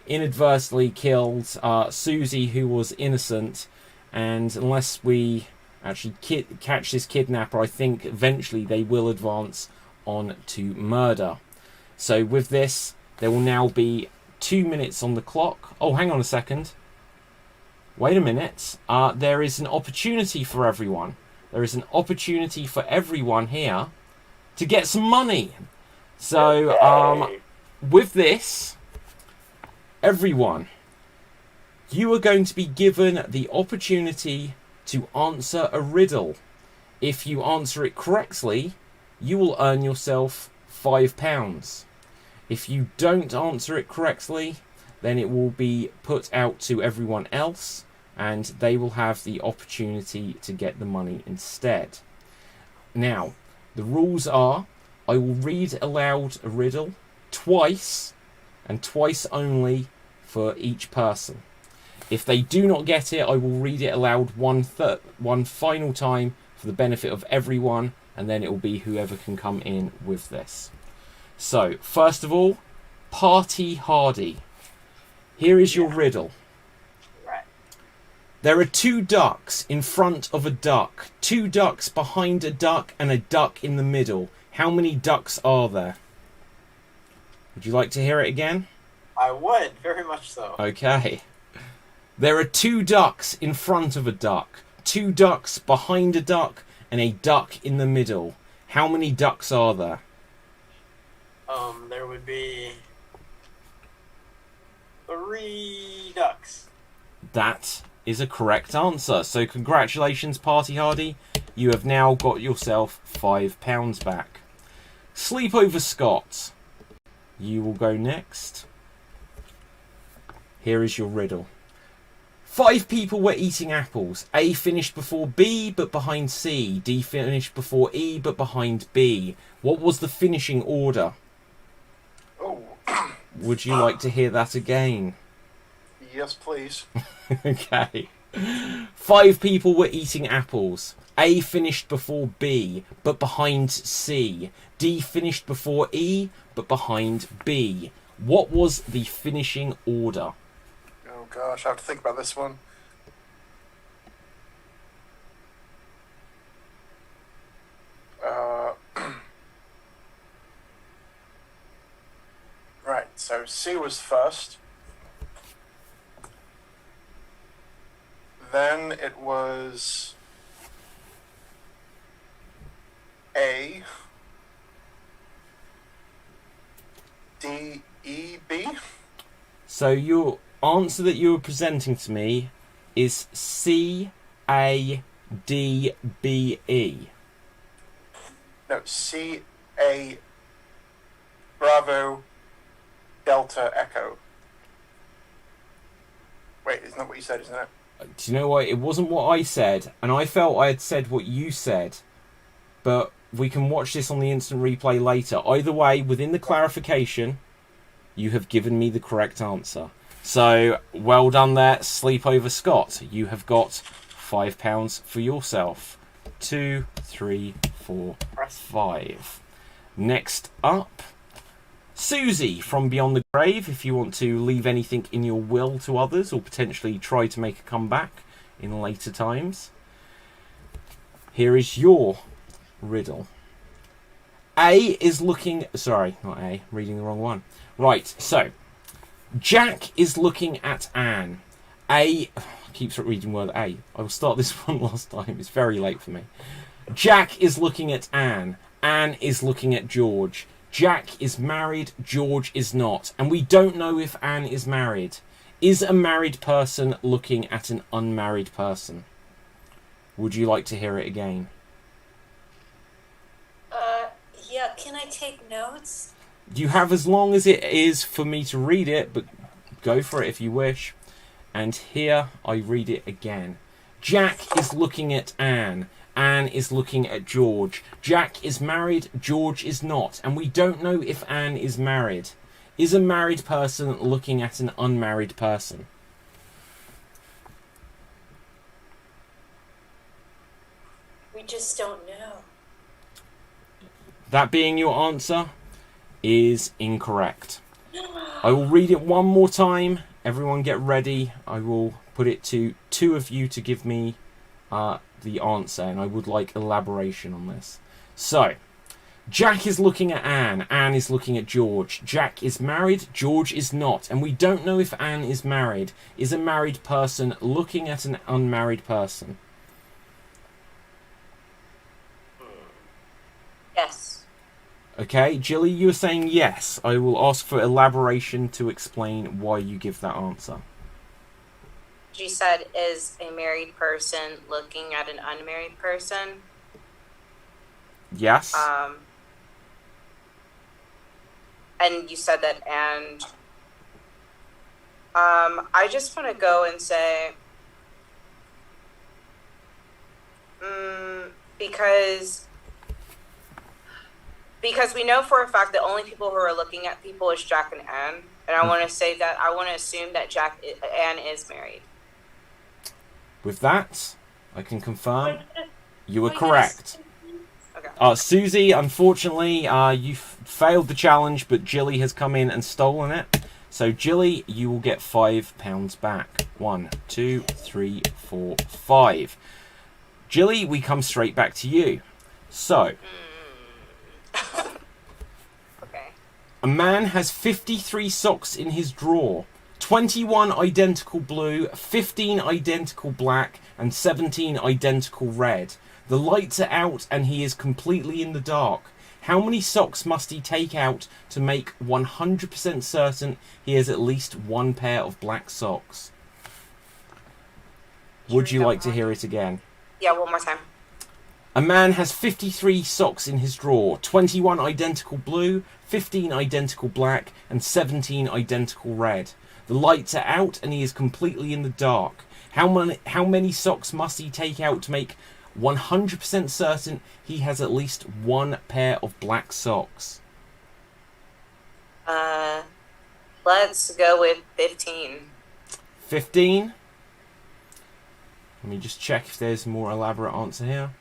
inadvertently killed Susie, who was innocent, and unless we actually catch this kidnapper, I think eventually they will advance on to murder. So with this, there will now be 2 minutes on the clock. Oh, hang on a second. Wait a minute. There is an opportunity for everyone. There is an opportunity for everyone here to get some money. So with this, everyone, you are going to be given the opportunity to answer a riddle. If you answer it correctly, you will earn yourself £5. If you don't answer it correctly, then it will be put out to everyone else, and they will have the opportunity to get the money instead. Now, the rules are, I will read aloud a riddle twice, and twice only for each person. If they do not get it, I will read it aloud one final time for the benefit of everyone, and then it will be whoever can come in with this. So, first of all, Party Hardy. Here is your riddle. Right. There are 2 ducks in front of a duck, 2 ducks behind a duck, and a duck in the middle. How many ducks are there? Would you like to hear it again? I would, very much so. Okay. There are 2 ducks in front of a duck, 2 ducks behind a duck, and a duck in the middle. How many ducks are there? There would be 3 ducks. That is a correct answer. So congratulations, Party Hardy. You have now got yourself £5 back. Sleepover Scott, you will go next. Here is your riddle. 5 people were eating apples. A finished before B, but behind C. D finished before E, but behind B. What was the finishing order? Oh. Would you like to hear that again? Yes, please. Okay. 5 people were eating apples. A finished before B, but behind C. D finished before E, but behind B. What was the finishing order? Oh gosh, I have to think about this one. Right, so C was first. Then it was A, D, E, B. So your answer that you were presenting to me is C, A, D, B, E. No, C, A, Bravo, Delta, Echo. Wait, isn't that what you said, isn't it? Do you know what? It wasn't what I said, and I felt I had said what you said. But we can watch this on the instant replay later. Either way, within the clarification, you have given me the correct answer. So, well done there, Sleepover Scott. You have got £5 for yourself. 2, 3, 4, 5. Next up, Susie from Beyond the Grave. If you want to leave anything in your will to others, or potentially try to make a comeback in later times, here is your riddle. A is looking... Sorry, not A. Reading the wrong one. Right, so Jack is looking at Anne. A... keeps reading word A. I will start this one last time. It's very late for me. Jack is looking at Anne. Anne is looking at George. Jack is married. George is not. And we don't know if Anne is married. Is a married person looking at an unmarried person? Would you like to hear it again? Can I take notes? You have as long as it is for me to read it, but go for it if you wish. And here I read it again. Jack is looking at Anne. Anne is looking at George. Jack is married, George is not. And we don't know if Anne is married. Is a married person looking at an unmarried person? We just don't know. That being your answer is incorrect. I will read it one more time. Everyone get ready. I will put it to two of you to give me the answer, and I would like elaboration on this. So, Jack is looking at Anne. Anne is looking at George. Jack is married. George is not. And we don't know if Anne is married. Is a married person looking at an unmarried person? Yes. Okay, Jilly, you were saying yes. I will ask for elaboration to explain why you give that answer. She said, is a married person looking at an unmarried person? Yes. And you said that, and I just want to go and say, because we know for a fact the only people who are looking at people is Jack and Anne, and I want to say that I want to assume that Anne is married. With that, I can confirm you were correct. Okay. Susie, unfortunately, you failed the challenge, but Jilly has come in and stolen it. So, Jilly, you will get £5 back. 1, 2, 3, 4, 5. Jilly, we come straight back to you. So, Okay. a man has 53 socks in his drawer. 21 identical blue, 15 identical black, and 17 identical red. The lights are out and he is completely in the dark. How many socks must he take out to make 100% certain he has at least one pair of black socks? Would you like to hear it again? Yeah, one more time. A man has 53 socks in his drawer. 21 identical blue, 15 identical black, and 17 identical red. The lights are out and he is completely in the dark. How many socks must he take out to make 100% certain he has at least one pair of black socks? Let's go with 15. 15? Let me just check if there's a more elaborate answer here.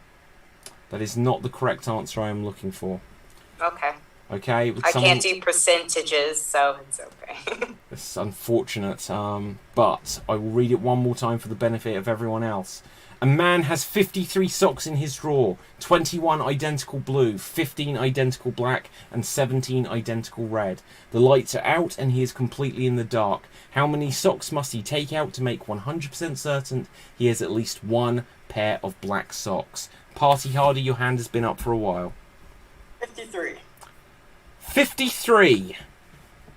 That is not the correct answer I am looking for. Okay. Okay? I can't do percentages, so it's okay. It's unfortunate, but I will read it one more time for the benefit of everyone else. A man has 53 socks in his drawer, 21 identical blue, 15 identical black, and 17 identical red. The lights are out and he is completely in the dark. How many socks must he take out to make 100% certain he has at least one pair of black socks? Party Hardy, your hand has been up for a while. 53. 53!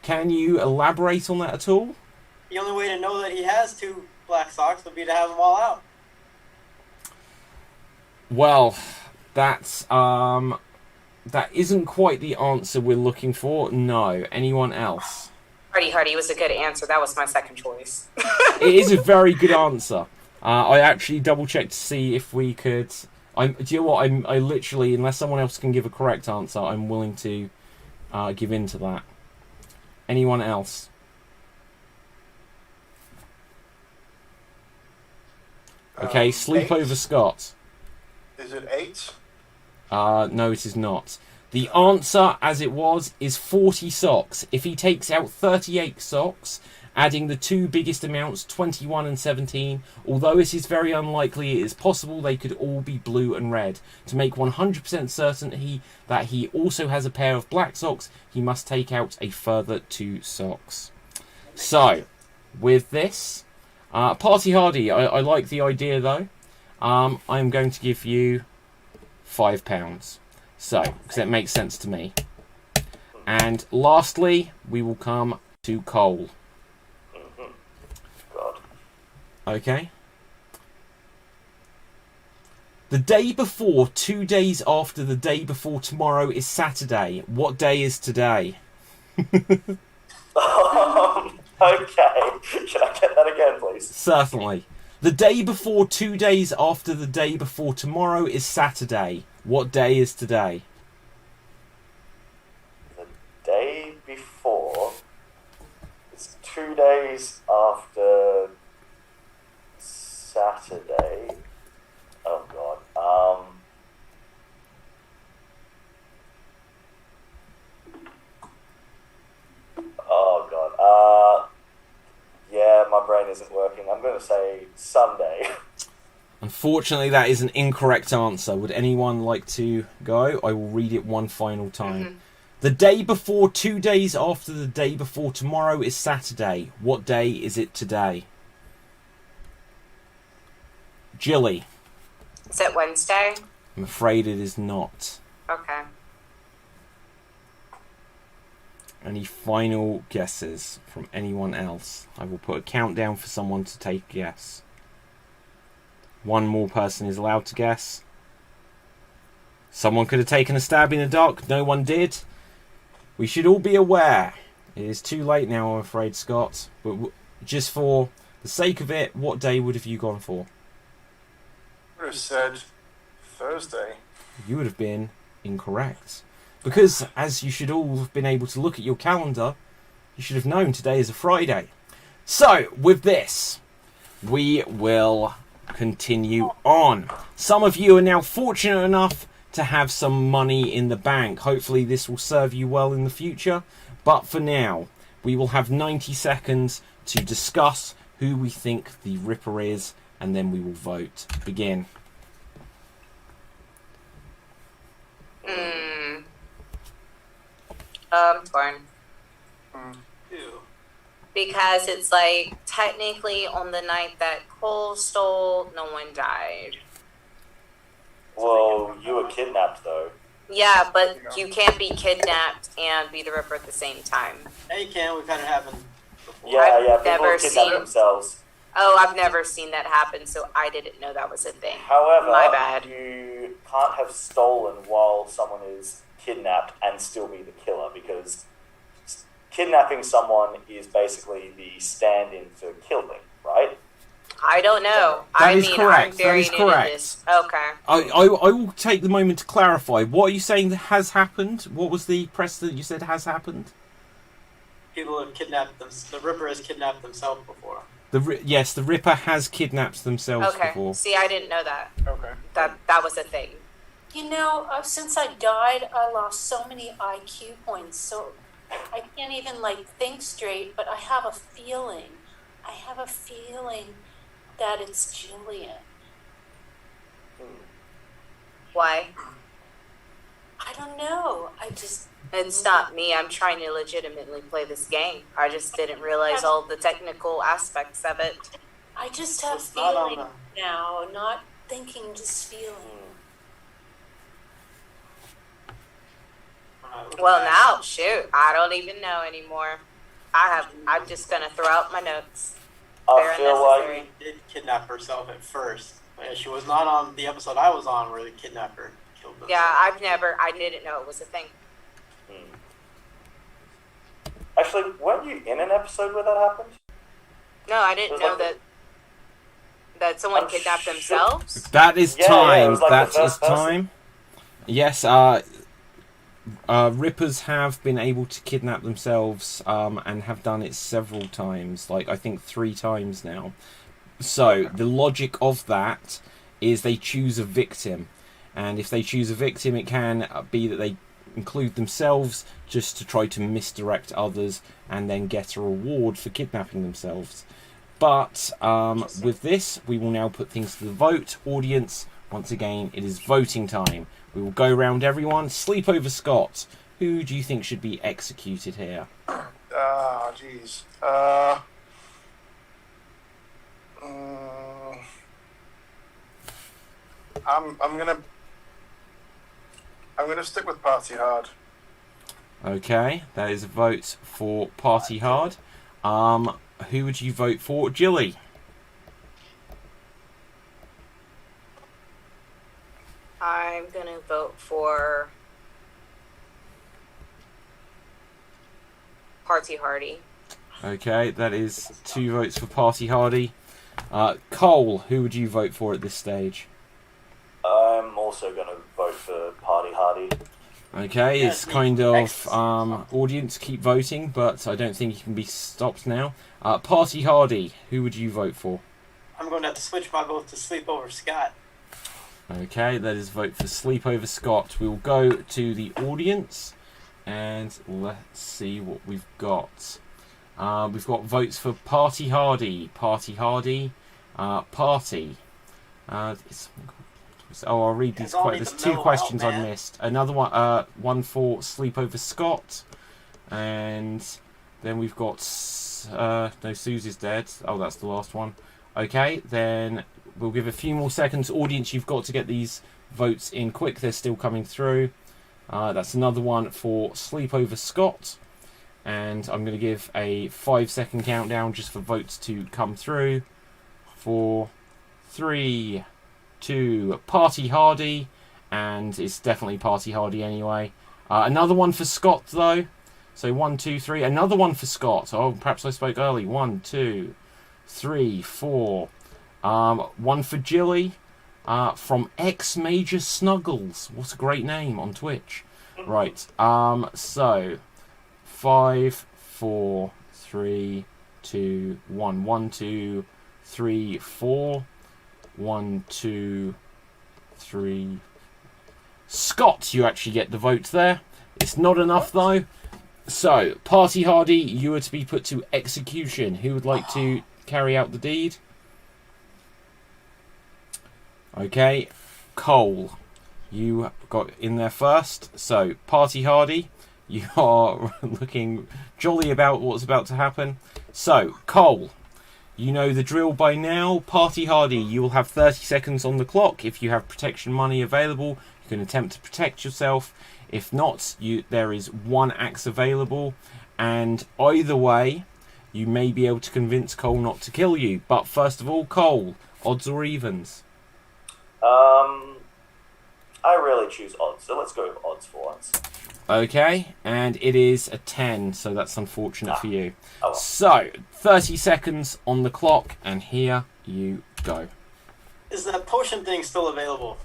Can you elaborate on that at all? The only way to know that he has two black socks would be to have them all out. Well, that isn't quite the answer we're looking for. No. Anyone else? Hardy was a good answer. That was my second choice. It is a very good answer. I actually double-checked to see if we could... do you know what? I literally, unless someone else can give a correct answer, I'm willing to give in to that. Anyone else? Okay, Sleepover 8? Scott. Is it 8? No, it is not. The answer, as it was, is 40 socks. If he takes out 38 socks, adding the two biggest amounts, 21 and 17, although it is very unlikely, it is possible they could all be blue and red. To make 100% certain that he also has a pair of black socks, he must take out a further 2 socks. So, with this, Party Hardy, I like the idea though. I'm going to give you £5. So, because it makes sense to me. And lastly, we will come to Cole. God. Okay. The day before, 2 days after the day before tomorrow is Saturday. What day is today? Okay. Can I get that again, please? Certainly. The day before, 2 days after the day before tomorrow is Saturday. What day is today? The day before is 2 days after Saturday. Oh God. Oh God. Yeah, my brain isn't working. I'm going to say Sunday. Unfortunately, that is an incorrect answer. Would anyone like to go? I will read it one final time. Mm-hmm. The day before, 2 days after the day before tomorrow is Saturday. What day is it today? Jilly. Is it Wednesday? I'm afraid it is not. Okay. Any final guesses from anyone else? I will put a countdown for someone to take a guess. One more person is allowed to guess. Someone could have taken a stab in the dark. No one did. We should all be aware. It is too late now, I'm afraid, Scott. But just for the sake of it, what day would have you gone for? I would have said Thursday. You would have been incorrect. Because, as you should all have been able to look at your calendar, you should have known today is a Friday. So, with this, we will continue on. Some of you are now fortunate enough to have some money in the bank. Hopefully this will serve you well in the future. But for now, we will have 90 seconds to discuss who we think the Ripper is, and then we will vote. Begin. Torn. Ew. Because it's like, technically on the night that Cole stole, no one died. Well, you were kidnapped though. Yeah, but you can't be kidnapped and be the Ripper at the same time. Yeah, you can. We've had it happen before. Yeah, I've people never kidnap seen- themselves. Oh, I've never seen that happen, so I didn't know that was a thing. However, My bad. you can't have stolen while someone is kidnapped and still be the killer, because kidnapping someone is basically the stand-in for killing, right? I don't know. That is I'm correct. That very is new to correct. this. Okay. I will take the moment to clarify. What are you saying that has happened? What was the precedent you said has happened? People have kidnapped them. The Ripper has kidnapped themselves before. Yes, the Ripper has kidnapped themselves Okay. before. See, I didn't know that. Okay. That was a thing. You know, since I died, I lost so many IQ points, so I can't even think straight. But I have a feeling. That it's Julian. Why? I don't know. It's not me. I'm trying to legitimately play this game. I just didn't realize all the technical aspects of it. I just have It's not on feeling now, not thinking, just feeling. Well, now, shoot, I don't even know anymore. I'm just gonna throw out my notes. I Fair feel unnecessary. like Did kidnap herself at first. But she was not on the episode I was on where the kidnapper killed them. Yeah, I didn't know it was a thing. Actually, weren't you in an episode where that happened? No, I didn't It was know like that someone I'm kidnapped sure- themselves. That is Yeah, time. it was like That the is first person. time. Yes, Rippers have been able to kidnap themselves and have done it several times. I think 3 times now. So, the logic of that is they choose a victim. And if they choose a victim, it can be that they include themselves just to try to misdirect others and then get a reward for kidnapping themselves. But with this, we will now put things to the vote. Audience, once again, it is voting time. We will go round everyone. Sleepover Scott, who do you think should be executed here? Jeez. I'm gonna stick with Party Hard. Okay, that is a vote for Party Hard. Who would you vote for? Jilly? vote for Party Hardy. Okay, that is 2 votes for Party Hardy. Cole, who would you vote for at this stage? I'm also going to vote for Party Hardy. Okay, it's kind of audience keep voting, but I don't think you can be stopped now. Party Hardy, who would you vote for? I'm going to have to switch my vote to Sleepover Scott. Okay, that is vote for Sleepover Scott. We'll go to the audience and let's see what we've got. We've got votes for Party Hardy, Party Hardy, Party. I'll read these. There's 2 questions I missed. Another one for Sleepover Scott, and then we've got no, Susie's dead. Oh, that's the last one. Okay, then we'll give a few more seconds. Audience, you've got to get these votes in quick. They're still coming through. That's another one for Sleepover Scott. And I'm going to give a 5-second countdown just for votes to come through. 4, 3, 2, Party Hardy. And it's definitely Party Hardy anyway. Another one for Scott, though. So 1, 2, 3. Another one for Scott. Oh, perhaps I spoke early. 1, 2, 3, 4. One for Jilly. From X Major Snuggles. What a great name on Twitch. Right. So 5, 4, 3, 2, 1. 1, 2, 3, 4. 1, 2, 3. Scott, you actually get the votes there. It's not enough though. So, Party Hardy, you are to be put to execution. Who would like to carry out the deed? Okay, Cole, you got in there first. So, Party Hardy, you are looking jolly about what's about to happen. So, Cole, you know the drill by now. Party Hardy, you will have 30 seconds on the clock. If you have protection money available, you can attempt to protect yourself. If not, there is 1 axe available. And either way, you may be able to convince Cole not to kill you. But first of all, Cole, odds or evens? I really choose odds, so let's go with odds for once. Okay, and it is a 10, so that's unfortunate for you. Oh well. So, 30 seconds on the clock, and here you go. Is that potion thing still available?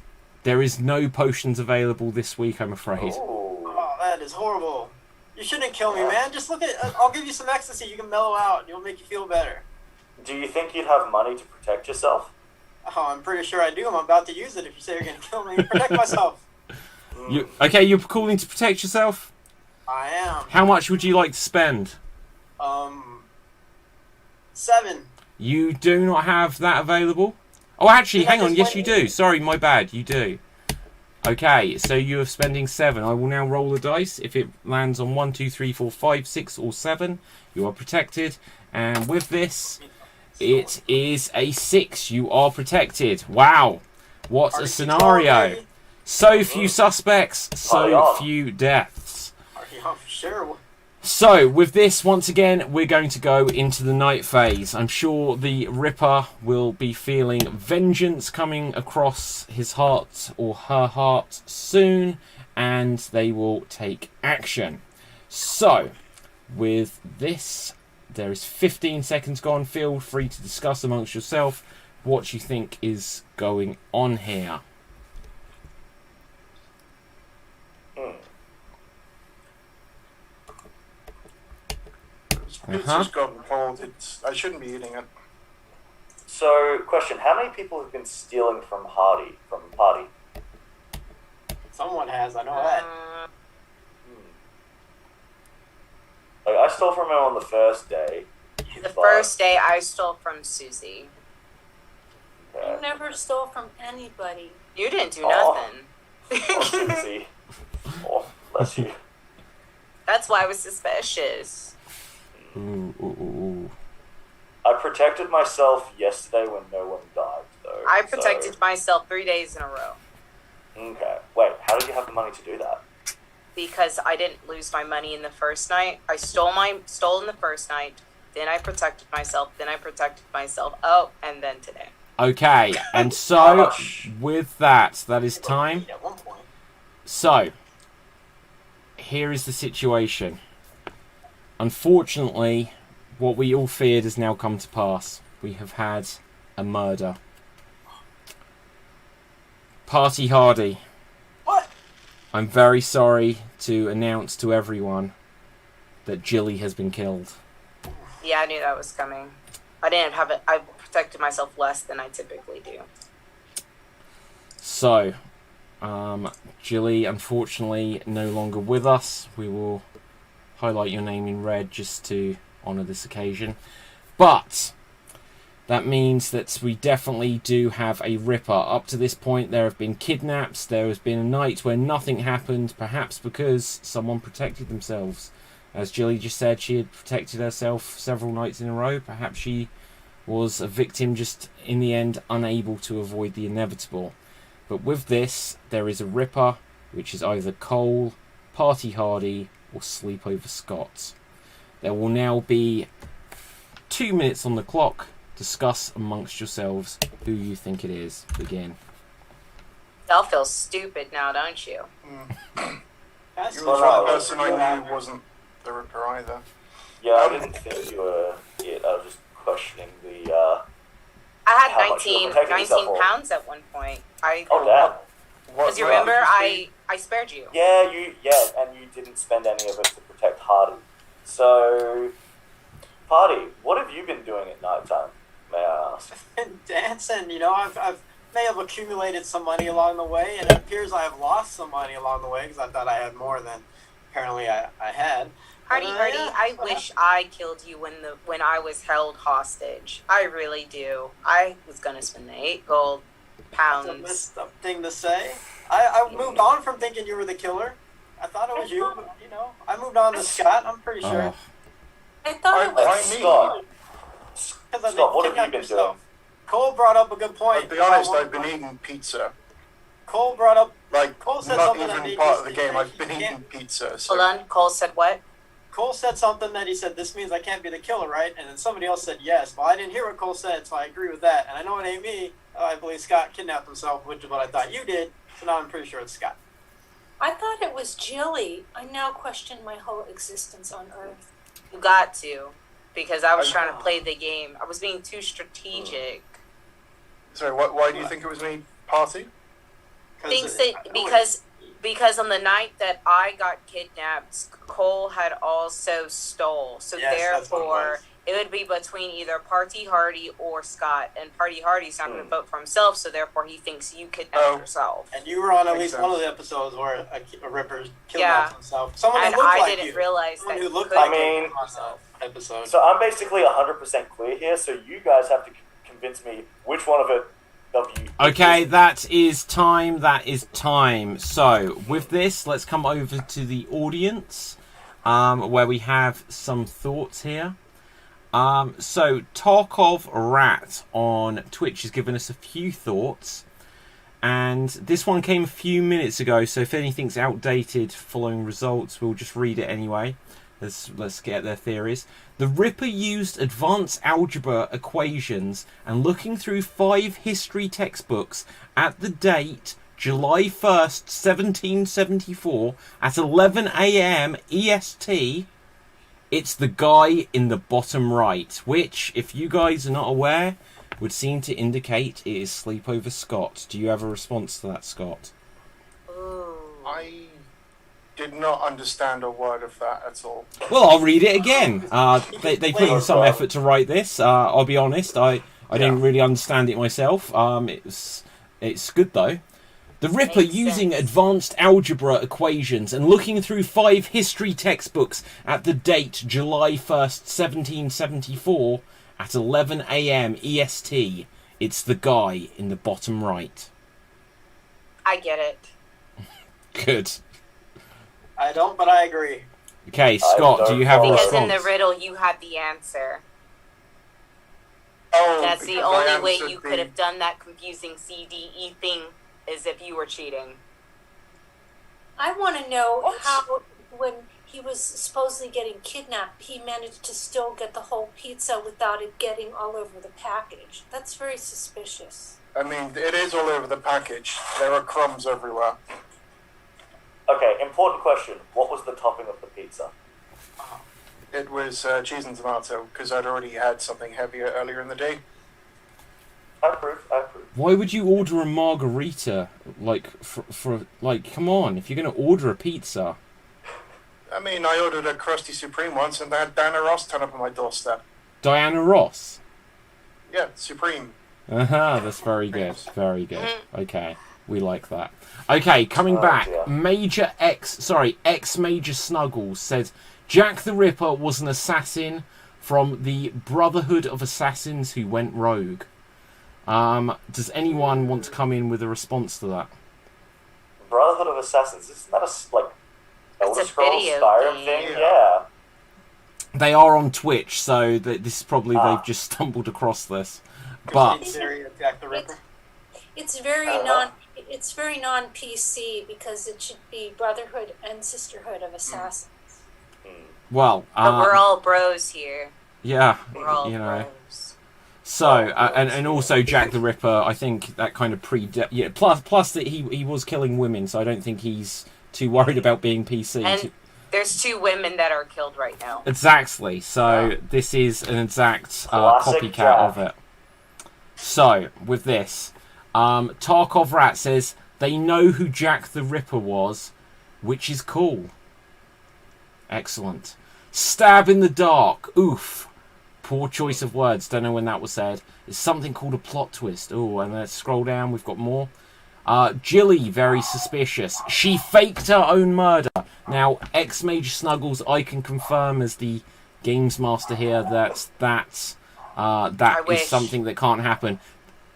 There is no potions available this week, I'm afraid. Oh, that is horrible. You shouldn't kill me, man. Just look at... I'll give you some ecstasy. You can mellow out, and it'll make you feel better. Do you think you'd have money to protect yourself? Oh, I'm pretty sure I do. I'm about to use it if you say you're going to kill me. Protect myself. Okay, you're calling to protect yourself? I am. How much would you like to spend? 7. You do not have that available? Oh, actually, hang on. Yes, you do. Sorry, my bad. You do. Okay, so you are spending 7. I will now roll the dice. If it lands on 1, 2, 3, 4, 5, 6, or 7, you are protected. And with this, it is a 6. You are protected. Wow. What a scenario. So few suspects, so few deaths. Sure. So, with this, once again, we're going to go into the night phase. I'm sure the Ripper will be feeling vengeance coming across his heart or her heart soon, and they will take action. So, with this, there is 15 seconds gone. Feel free to discuss amongst yourself what you think is going on here. It's just gotten cold. I shouldn't be eating it. So, question: how many people have been stealing from Party? Someone has. I know that. Like, I stole from him on the first day. The first day I stole from Susie. You never stole from anybody. You didn't do nothing. Oh, Susie. Oh, bless you. That's why I was suspicious. Ooh. I protected myself yesterday when no one died, though. I protected myself 3 days in a row. Okay. Wait, how did you have the money to do that? Because I didn't lose my money in the first night. I stole in the first night. Then I protected myself. Oh, and then today. Okay, and so with that is time. At one point. So, here is the situation. Unfortunately, what we all feared has now come to pass. We have had a murder. Party Hardy. What? I'm very sorry to announce to everyone that Jilly has been killed. Yeah, I knew that was coming. I didn't have it. I protected myself less than I typically do. So, Jilly, unfortunately, no longer with us. We will highlight your name in red just to honour this occasion. But that means that we definitely do have a Ripper. Up to this point, there have been kidnaps. There has been a night where nothing happened, perhaps because someone protected themselves. As Jilly just said, she had protected herself several nights in a row. Perhaps she was a victim, just in the end unable to avoid the inevitable. But with this, there is a Ripper, which is either Cole, Party Hardy, or Sleepover Scott. There will now be 2 minutes on the clock. Discuss amongst yourselves who you think it is. Begin. Y'all feel stupid now, don't you? That's You're the one person I knew wasn't the Ripper either. Yeah, I didn't think you were it. I was just questioning the. I had How much you were 19 protecting yourself for. pounds at one point. Oh, damn. Because you remember, I spared you. Yeah, and you didn't spend any of it to protect Hardy. So, Party, what have you been doing at night time, may I ask? Dancing, I've may have accumulated some money along the way, and it appears I have lost some money along the way because I thought I had more than apparently I had. Hardy, Yeah, I wish I killed you when I was held hostage. I really do. I was gonna spend the 8 gold That's a pounds. messed up thing to say. I moved on from thinking you were the killer. I thought it was you, but I moved on to Scott. I'm pretty sure. I thought it Why was me? Scott, Because Scott, what have you been doing? Cole brought up a good point. I'll be honest, I've been eating pizza. Cole brought up. Like, Cole said not something that even made part me of the think game, that I've been he eating can't- pizza. So. Hold on, Cole said what? Cole said something that he said, this means I can't be the killer, right? And then somebody else said yes. Well, I didn't hear what Cole said, so I agree with that. And I know it ain't me. I believe Scott kidnapped himself, which is what I thought you did. So now I'm pretty sure it's Scott. I thought it was Jilly. I now question my whole existence on Earth. You got to. Because I was trying to play the game. I was being too strategic. Sorry, why do you think it was me? Party? Because on the night that I got kidnapped, Cole had also stole. So Yes, that's what it therefore, was. it would be between either Party Hardy or Scott. And Party Hardy's not going to vote for himself, so therefore he thinks you kidnapped yourself. And you were on at Makes least sense. one of the episodes where a Ripper kidnapped himself. Someone And who looked I like didn't you. realize Someone that who he looked could. like I mean- you on that episode. So I'm basically 100% clear here, so you guys have to convince me which one of you. Okay, that is time. So, with this, let's come over to the audience, where we have some thoughts here. So, Tarkov Rat on Twitch has given us a few thoughts. And this one came a few minutes ago, so if anything's outdated following results, we'll just read it anyway. Let's get their theories. The Ripper used advanced algebra equations and looking through 5 history textbooks at the date July 1st, 1774 at 11 a.m. EST. It's the guy in the bottom right, which, if you guys are not aware, would seem to indicate it is Sleepover Scott. Do you have a response to that, Scott? Ooh. I did not understand a word of that at all. Well, I'll read it again. They put in some effort to write this. I'll be honest, I didn't really understand it myself. It's good though. The Ripper Makes using sense. advanced algebra equations and looking through 5 history textbooks at the date July 1st, 1774 at 11 a.m. EST. It's the guy in the bottom right. I get it. Good. I don't, but I agree. Okay, Scott, do you have a Because response? in the riddle, you had the answer. Oh, That's the because I only way answered you could have done that confusing CDE thing, is if you were cheating. I want to know What? how, when he was supposedly getting kidnapped, he managed to still get the whole pizza without it getting all over the package. That's very suspicious. I mean, it is all over the package. There are crumbs everywhere. Okay, important question. What was the topping of the pizza? It was cheese and tomato, because I'd already had something heavier earlier in the day. I approve. Why would you order a margarita? Like, for like, come on, if you're going to order a pizza. I mean, I ordered a Krusty Supreme once, and they had Diana Ross turn up on my doorstep. Diana Ross? Yeah, Supreme. That's very good. Very good. Okay, we like that. Okay, coming back. Yeah. X Major Snuggles said Jack the Ripper was an assassin from the Brotherhood of Assassins who went rogue. Does anyone want to come in with a response to that? Brotherhood of Assassins. Isn't that like Elder It's a Scrolls video Skyrim game. thing? Yeah. They are on Twitch, so this is probably they've just stumbled across this. But Jack the Ripper. It's very non PC because it should be Brotherhood and Sisterhood of Assassins. well, But we're all bros here. yeah, We're all you know. bros. So and also Jack the Ripper, I think that kind of plus that he was killing women, so I don't think he's too worried about being PC. And there's 2 women that are killed right now. Exactly. So this is an exact Classic copycat Jack. of it. So with this, Tarkov Rat says they know who Jack the Ripper was, which is cool. Excellent. Stab in the dark. Oof. Poor choice of words. Don't know when that was said. It's something called a plot twist. Oh, and let's scroll down. We've got more. Jilly, very suspicious. She faked her own murder. Now, X Major Snuggles, I can confirm as the games master here that is something that can't happen.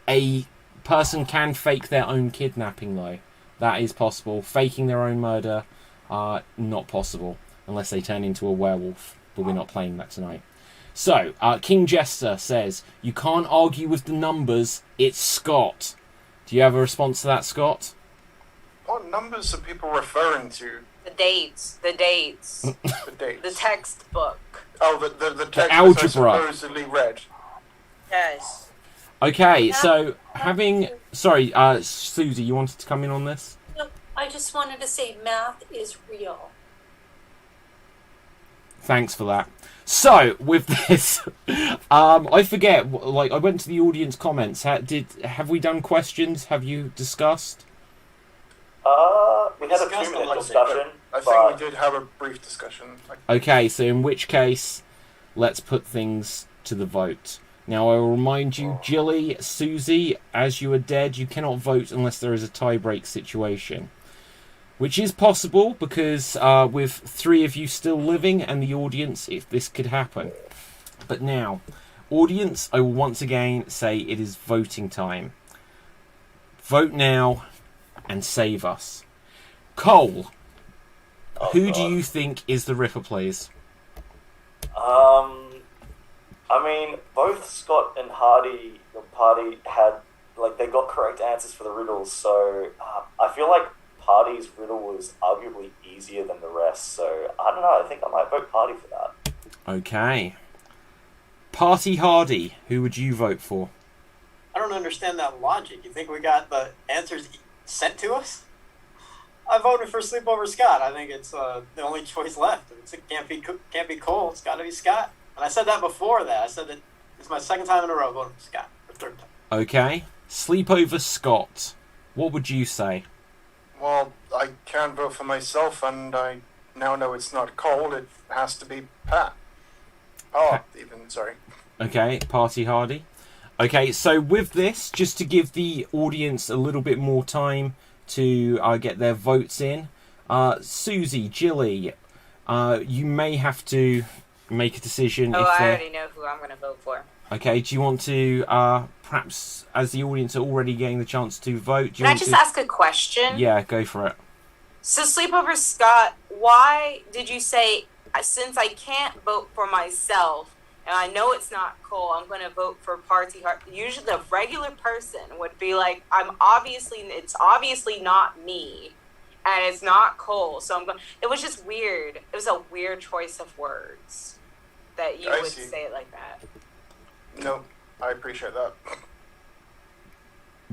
A person can fake their own kidnapping, though. That is possible. Faking their own murder, not possible. Unless they turn into a werewolf. But we're not playing that tonight. So, King Jester says, you can't argue with the numbers, it's Scott. Do you have a response to that, Scott? What numbers are people referring to? The dates. The dates. The dates. The textbook. Oh, the text algebra. I supposedly read. Yes. Okay, so Sorry, Susie, you wanted to come in on this? No, I just wanted to say math is real. Thanks for that. So, with this, I forget, like, I went to the audience comments. Have we done questions? Have you discussed? We had a Discussed a 2-minute little discussion. I think we did have a brief discussion. Okay, so in which case, let's put things to the vote. Now, I will remind you, Jilly, Susie, as you are dead, you cannot vote unless there is a tie-break situation. Which is possible, because with 3 of you still living and the audience, if this could happen. But now, audience, I will once again say it is voting time. Vote now and save us. Cole, who do you think is the Ripper, please? I mean, both Scott and Hardy, the party, had, like, they got correct answers for the riddles, so I feel like Party's riddle was arguably easier than the rest, so I don't know, I think I might vote Party for that. Okay. Party Hardy, who would you vote for? I don't understand that logic. You think we got the answers sent to us? I voted for Sleepover Scott. I think it's the only choice left. It can't be Cole. It's got to be Scott. And I said that before that. I said that it's my 2nd time in a row voting for Scott. Or 3rd time. Okay. Sleepover Scott. What would you say? Well, I can't vote for myself, and I now know it's not Cole. It has to be Pat. Oh, even, sorry. Okay, Party Hardy. Okay, so with this, just to give the audience a little bit more time to get their votes in, Susie, Jilly, you may have to make a decision. Oh, I already know who I'm going to vote for. Okay, do you want to, perhaps, as the audience are already getting the chance to vote... Can I just ask a question? Yeah, go for it. So, Sleepover Scott, why did you say, since I can't vote for myself, and I know it's not Cole, I'm going to vote for Party Hard? Usually the regular person would be like, it's obviously not me, and it's not Cole, so I'm going... It was just weird. It was a weird choice of words that you would say it like that. No, I appreciate that.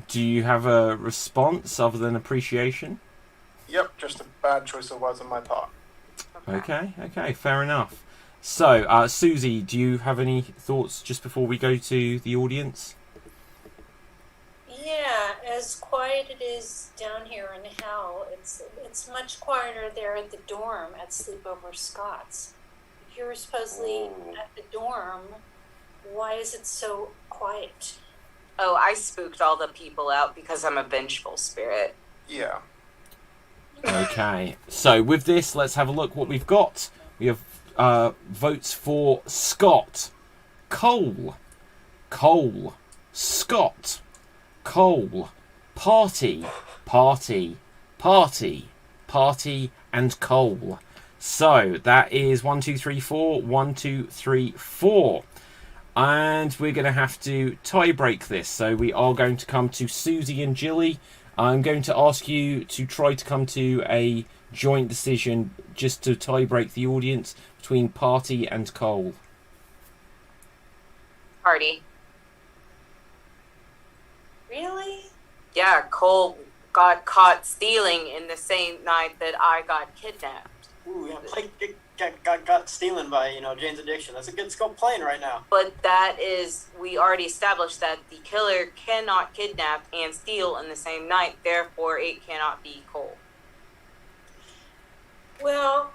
Do you have a response other than appreciation? Yep, just a bad choice of words on my part. Okay, fair enough. So, Susie, do you have any thoughts just before we go to the audience? Yeah, as quiet it is down here in hell, it's much quieter there at the dorm at Sleepover Scott's. If you're supposedly at the dorm, why is it so quiet? Oh, I spooked all the people out because I'm a vengeful spirit. Yeah. Okay, so with this, let's have a look what we've got. We have votes for Scott, Cole, Scott, Cole, Party, and Cole. So that is 1, 2, 3, 4, 1, 2, 3, 4. And we're going to have to tie break this. So we are going to come to Susie and Jilly. I'm going to ask you to try to come to a joint decision just to tie break the audience between Party and Cole. Party. Really? Yeah, Cole got caught stealing in the same night that I got kidnapped. Ooh, yeah, Blake got stealing by, Jane's Addiction. That's a good scope playing right now. But that is, we already established that the killer cannot kidnap and steal in the same night. Therefore, it cannot be Cole. Well,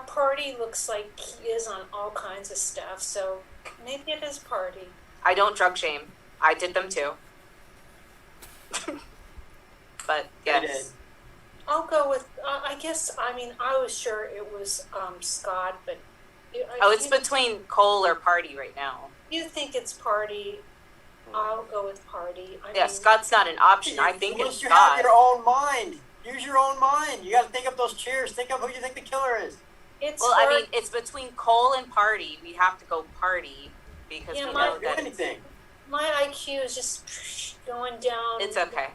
Party looks like he is on all kinds of stuff, so maybe it is Party. I don't drug shame. I did them too. But yes. I'll go with, I was sure it was Scott, but... it's between Cole or Party right now. You think it's Party, I'll go with Party. Scott's not an option. I think it's You Scott. have your own mind. Use your own mind. You got to think up those cheers. Think of who you think the killer is. It's between Cole and Party. We have to go Party because we know that anything. My IQ is just going down. It's okay.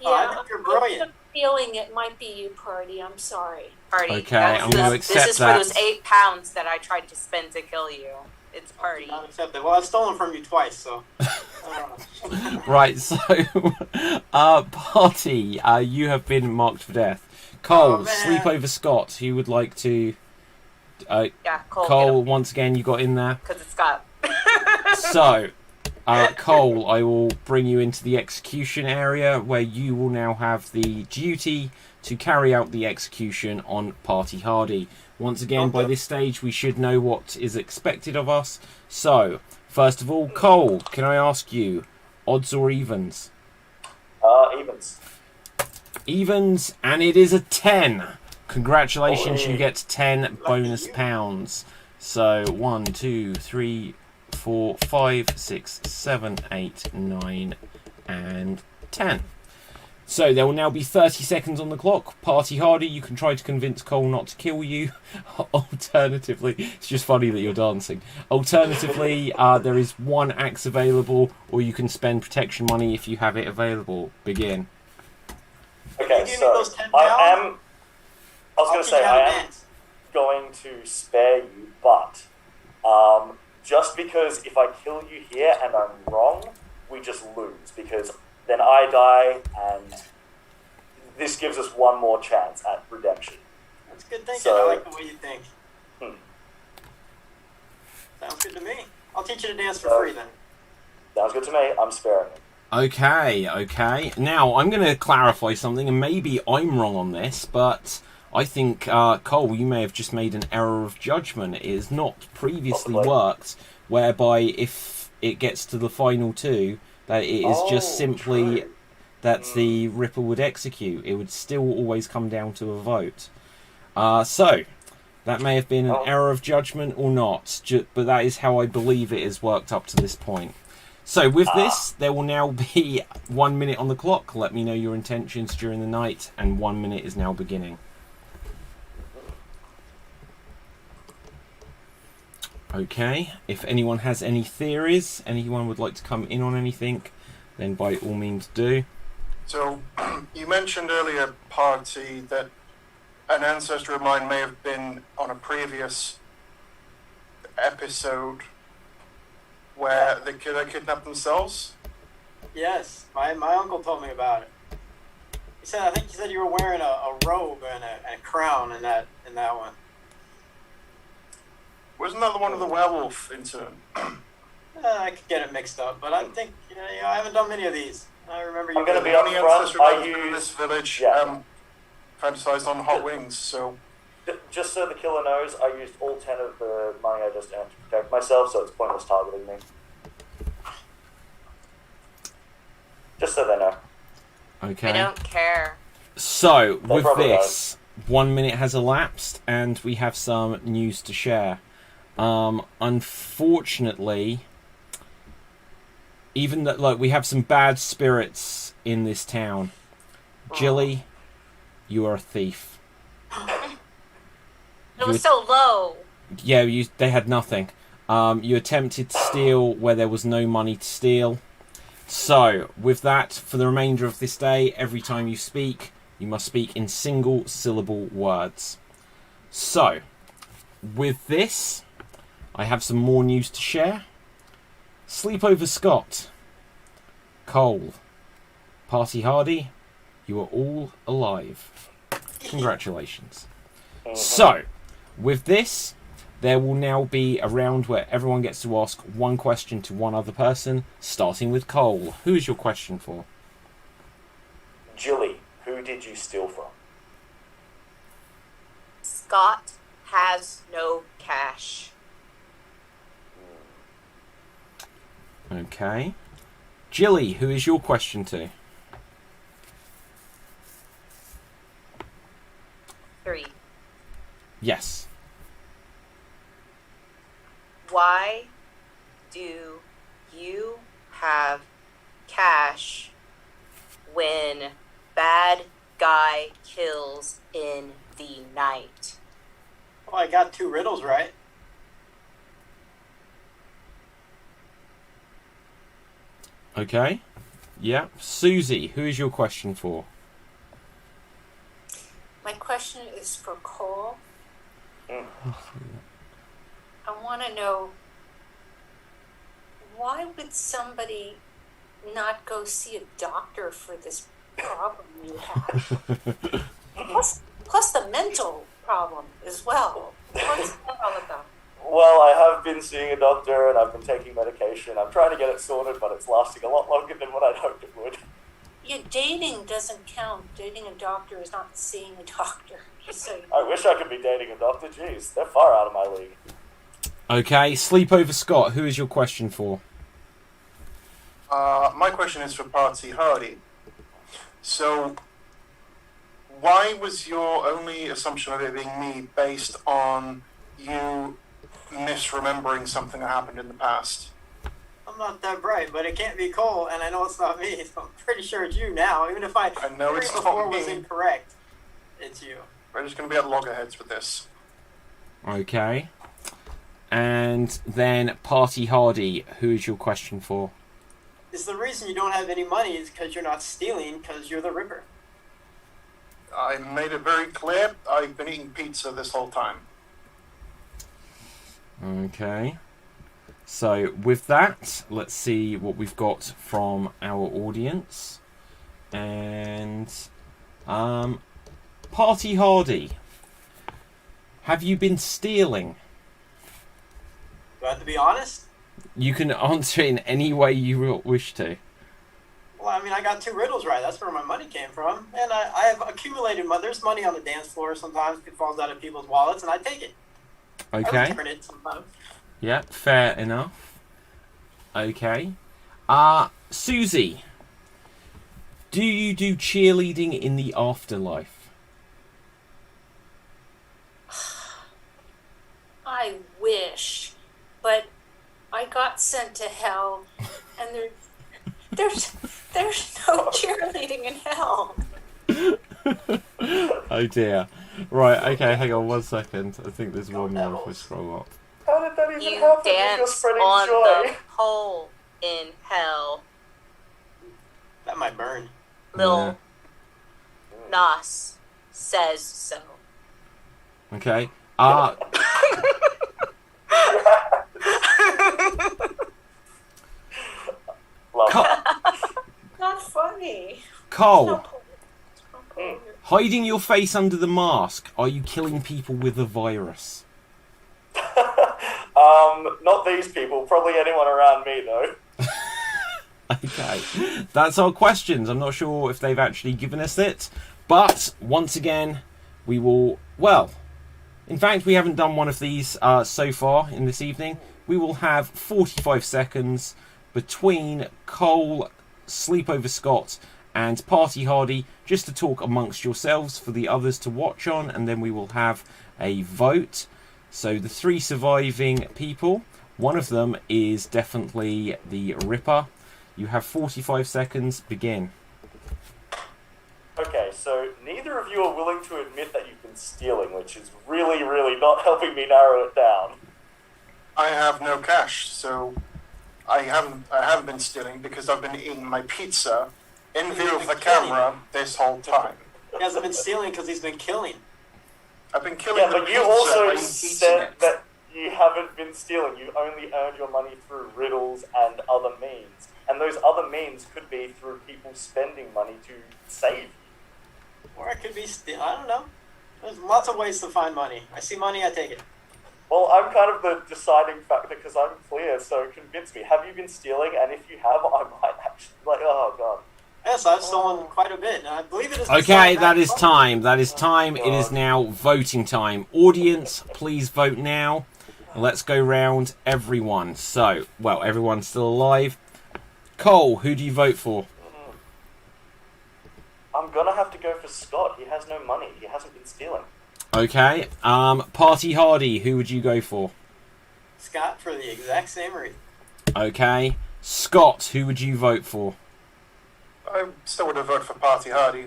Yeah, I think you're brilliant. I'm feeling it might be you, Party. I'm sorry. Party. Okay, I'm going to accept This is that. for those 8 pounds that I tried to spend to kill you. It's Party. Not accepted. Well, I've stolen from you twice, so I don't know. Right, so Party, you have been marked for death. Cole, Sleepover Scott, who would like to... Cole, once again, you got in there. Because it's Scott. So, Cole, I will bring you into the execution area where you will now have the duty to carry out the execution on Party Hardy. Once again, by this stage, we should know what is expected of us. So, first of all, Cole, can I ask you, odds or evens? Evens. Evens, and it is a 10. Congratulations, you get 10 bonus pounds. So, 1, 2, 3, 4, 5, 6, 7, 8, 9, and 10. So there will now be 30 seconds on the clock. Party Hardy, you can try to convince Cole not to kill you. Alternatively, it's just funny that you're dancing. Alternatively, there is 1 axe available, or you can spend protection money if you have it available. Begin. Okay, so I am going to spare you, but just because if I kill you here and I'm wrong, we just lose, because then I die and this gives us one more chance at redemption. That's good thinking. I like the way you think. Sounds good to me. I'll teach you to dance for free then. Sounds good to me. I'm sparing it. Okay. Now, I'm going to clarify something, and maybe I'm wrong on this, but I think, Cole, you may have just made an error of judgment. It has not previously worked, whereby if it gets to the final 2, that it is just simply that the Ripper would execute. It would still always come down to a vote. So, that may have been an error of judgment or not, but that is how I believe it has worked up to this point. So with this, there will now be 1 minute on the clock. Let me know your intentions during the night, and 1 minute is now beginning. Okay, if anyone has any theories, anyone would like to come in on anything, then by all means do. So, you mentioned earlier, Party, that an ancestor of mine may have been on a previous episode where the killer kidnapped themselves? Yes, my uncle told me about it. I think you said you were wearing a robe and a crown in that one. Wasn't that the one with the werewolf intern? I could get it mixed up, but I think I haven't done many of these. I remember you. I'm gonna The be only upfront. ancestor I in this use village yeah. fantasized on hot wings, so Just so the killer knows, I used all 10 of the money I just earned to protect myself, so it's pointless targeting me. Just so they know. Okay. I don't care. So, They with probably this, 1 minute has elapsed, and we have some news to share. Unfortunately, even that, like, we have some bad spirits in this town. Jilly, you are a thief. It was so low. Yeah, they had nothing. You attempted to steal where there was no money to steal. So, with that, for the remainder of this day, every time you speak, you must speak in single-syllable words. So, with this, I have some more news to share. Sleepover Scott, Cole, Party Hardy, you are all alive. Congratulations. So, with this, there will now be a round where everyone gets to ask one question to one other person, starting with Cole. Who is your question for? Jilly, who did you steal from? Scott has no cash. Okay. Jilly, who is your question to? 3. Yes. Why do you have cash when bad guy kills in the night? Oh, I got 2 riddles right. Okay. Yeah. Susie, who is your question for? My question is for Cole. I want to know, why would somebody not go see a doctor for this problem you have? plus the mental problem as well. What's that all about? Well, I have been seeing a doctor and I've been taking medication. I'm trying to get it sorted, but it's lasting a lot longer than what I'd hoped it would. Yeah, dating doesn't count. Dating a doctor is not seeing a doctor. So I wish I could be dating a doctor. Jeez, they're far out of my league. Okay. Sleepover Scott, who is your question for? my question is for Party Hardy. So, why was your only assumption of it being me based on you misremembering something that happened in the past? I'm not that bright, but it can't be Cole, and I know it's not me, so I'm pretty sure it's you now. Even if I know it's not before was me. incorrect, it's you. We're just going to be at loggerheads with this. Okay. And then Party Hardy, who is your question for? Is the reason you don't have any money is because you're not stealing, because you're the Ripper. I made it very clear I've been eating pizza this whole time. Okay. So with that, let's see what we've got from our audience. And Party Hardy, have you been stealing? Do I have to be honest? You can answer it in any way you wish to. Well, I mean, I got 2 riddles right. That's where my money came from. And I have accumulated money. There's money on the dance floor sometimes. It falls out of people's wallets, and I take it. Okay. I return it sometimes. Yeah, fair enough. Okay. Susie, do you do cheerleading in the afterlife? I wish, but I got sent to hell, and there's no cheerleading in hell. Oh dear. Right, okay, hang on 1 second. I think there's one more if we scroll up. How did that even You happen? You're dance spreading on joy. the pole in hell. That might burn. Lil Nas says so. Okay. Love Cole, it. Not funny. Cole, No, Hiding your face under the mask. Are you killing people with the virus? Not these people. Probably anyone around me, though. Okay, that's our questions. I'm not sure if they've actually given us it, but once again, we will. Well, in fact, we haven't done one of these so far in this evening. We will have 45 seconds between Cole, Sleepover Scott, and Party Hardy just to talk amongst yourselves for the others to watch on, and then we will have a vote. So the 3 surviving people, one of them is definitely the Ripper. You have 45 seconds. Begin. Okay, so neither of you are willing to admit that you've been stealing, which is really, really not helping me narrow it down. I have no cash, so I haven't been stealing because I've been eating my pizza in view of the camera this whole time. He hasn't been stealing because he's been killing. I've been killing the but pizza you also by eating said it. that you haven't been stealing. You only earned your money through riddles and other means. And those other means could be through people spending money to save you. Or it could be I don't know. There's lots of ways to find money. I see money, I take it. Well, I'm kind of the deciding factor because I'm clear, so convince me. Have you been stealing? And if you have, I might actually, oh god. Yes, I've stolen quite a bit, and I believe it is... Okay, that is time. That is time. It is now voting time. Audience, please vote now. Let's go round everyone. So, well, everyone's still alive. Cole, who do you vote for? I'm gonna have to go for Scott. He has no money. He hasn't been stealing. Okay. Party Hardy, who would you go for? Scott, for the exact same reason. Okay. Scott, who would you vote for? I still would have voted for Party Hardy.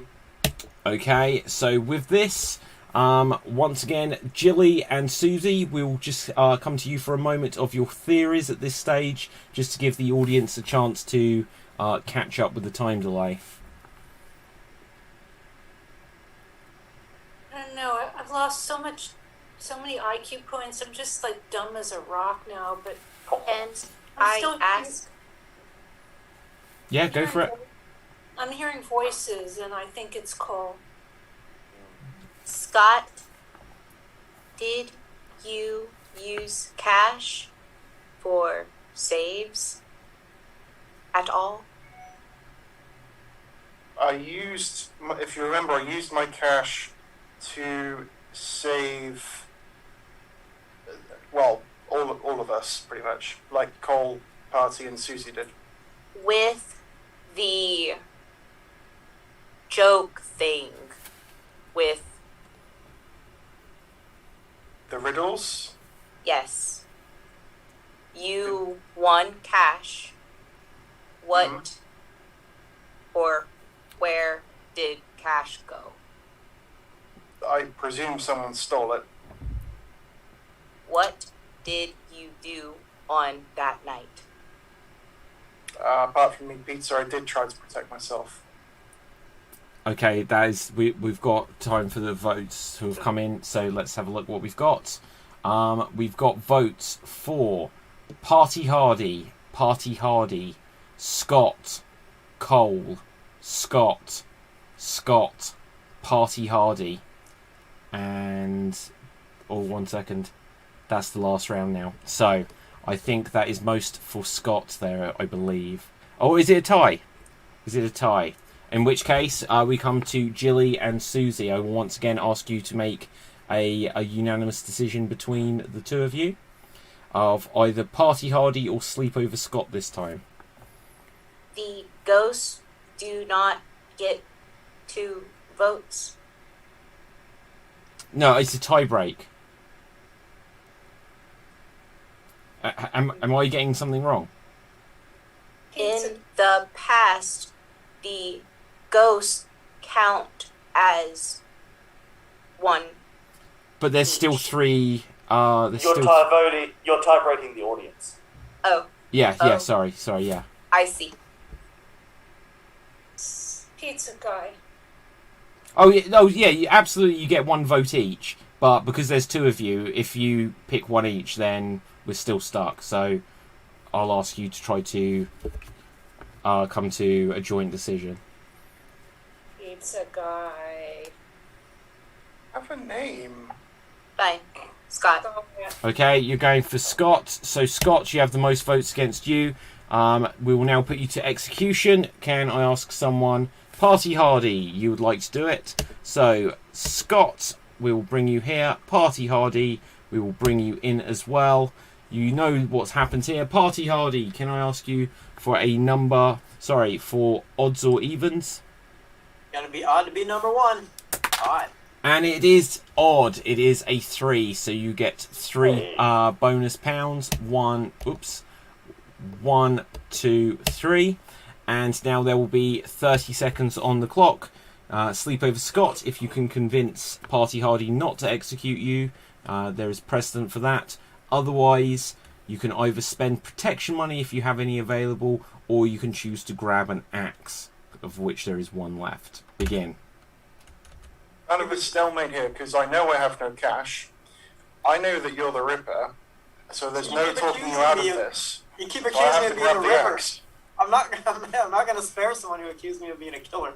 Okay, so with this, once again, Jilly and Susie, we'll just come to you for a moment of your theories at this stage, just to give the audience a chance to catch up with the time delay. I don't know. I've lost so many IQ points. I'm just like dumb as a rock now. But And I'm still I ask, Yeah, go for it. I'm hearing voices, and I think it's Cole. Scott, did you use cash for saves at all? If you remember, I used my cash to save, well, all of us, pretty much. Like Cole, Party, and Susie did. With the joke thing with The riddles? yes, you won cash. What or where did cash go? I presume someone stole it. What did you do on that night? Apart from eating pizza, I did try to protect myself. Okay, that is we've got time for the votes who have come in, so let's have a look what we've got. We've got votes for Party Hardy, Scott, Cole, Scott, Party Hardy, and 1 second. That's the last round now. So I think that is most for Scott there, I believe. Oh, is it a tie? Is it a tie? In which case, we come to Jilly and Susie. I will once again ask you to make a unanimous decision between the two of you of either Party Hardy or Sleepover Scott this time. The ghosts do not get 2 votes. No, it's a tie break. Am I getting something wrong? In the past, the ghosts count as 1. But there's still 3. You're tie breaking the audience. Oh. Yeah. Sorry. Yeah. I see. Pizza guy. Oh yeah. Absolutely, you get 1 vote each. But because there's 2 of you, if you pick 1 each, then we're still stuck. So I'll ask you to try to come to a joint decision. Pizza guy. have a name. Fine. Scott. Okay, you're going for Scott. So, Scott, you have the most votes against you. We will now put you to execution. Can I ask someone? Party Hardy, you would like to do it. So, Scott, we will bring you here. Party Hardy, we will bring you in as well. You know what's happened here. Party Hardy, can I ask you for a number? Sorry, for odds or evens? Gotta be odd to be number one. Odd. And it is odd. It is a 3, so you get 3 bonus pounds. 1, 2, 3. And now there will be 30 seconds on the clock. Sleepover Scott, if you can convince Party Hardy not to execute you, there is precedent for that. Otherwise, you can either spend protection money if you have any available, or you can choose to grab an axe, of which there is 1 left. Begin. Kind of a stalemate here, because I know I have no cash. I know that you're the Ripper, so there's no talking you out of this. You keep So I accusing have me to of being a grab the Ripper. axe. I'm not going to spare someone who accused me of being a killer.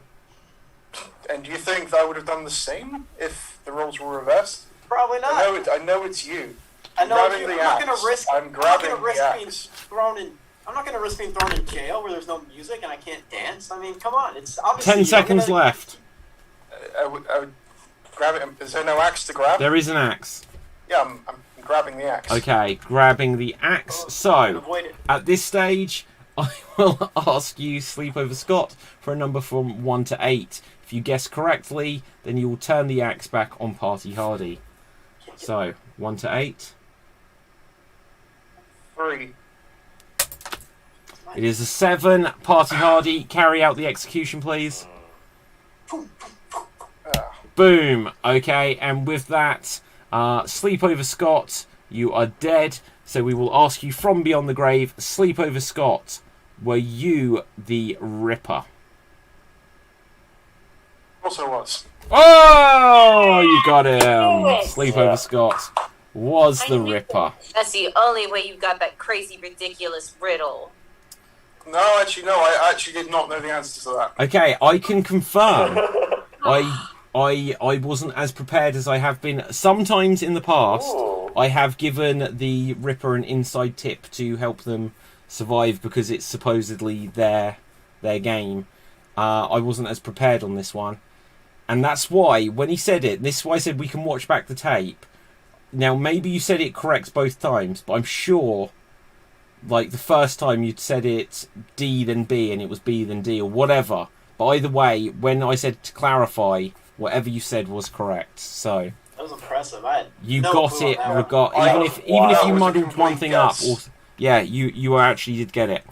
And do you think that I would have done the same if the roles were reversed? Probably not. I know it's you. I know grabbing you. the I'm not going axe. to risk. I'm grabbing I'm not the gonna risk axe. being thrown in. I'm not going to risk being thrown in jail where there's no music and I can't dance. I mean, come on. It's obviously 10 seconds left. I would grab it. Is there no axe to grab? There is an axe. Yeah, I'm grabbing the axe. Okay, grabbing the axe. So, Avoid it. at this stage, I will ask you, Sleepover Scott, for a number from 1 to 8. If you guess correctly, then you will turn the axe back on Party Hardy. So, 1 to 8. 3. It is a 7. Party Hardy, carry out the execution, please. Boom. Okay, and with that, Sleepover Scott, you are dead. So we will ask you from beyond the grave, Sleepover Scott, were you the Ripper? Also was. Oh, you got him. knew it. Sleepover Scott was I the knew it. Ripper. That's the only way you got that crazy, ridiculous riddle. No, actually, no. I actually did not know the answer to that. Okay, I can confirm. I wasn't as prepared as I have been sometimes in the past. Ooh. I have given the Ripper an inside tip to help them survive because it's supposedly their game. I wasn't as prepared on this one. And that's why, when he said it, this is why I said we can watch back the tape. Now, maybe you said it correct both times, but I'm sure, like, the first time you'd said it D then B and it was B then D or whatever. But either way, when I said to clarify, whatever you said was correct. So That was impressive. I had you no got clue it. on that one. Even if you That was a muddled complete one thing up, guess. or yeah, you actually did get it.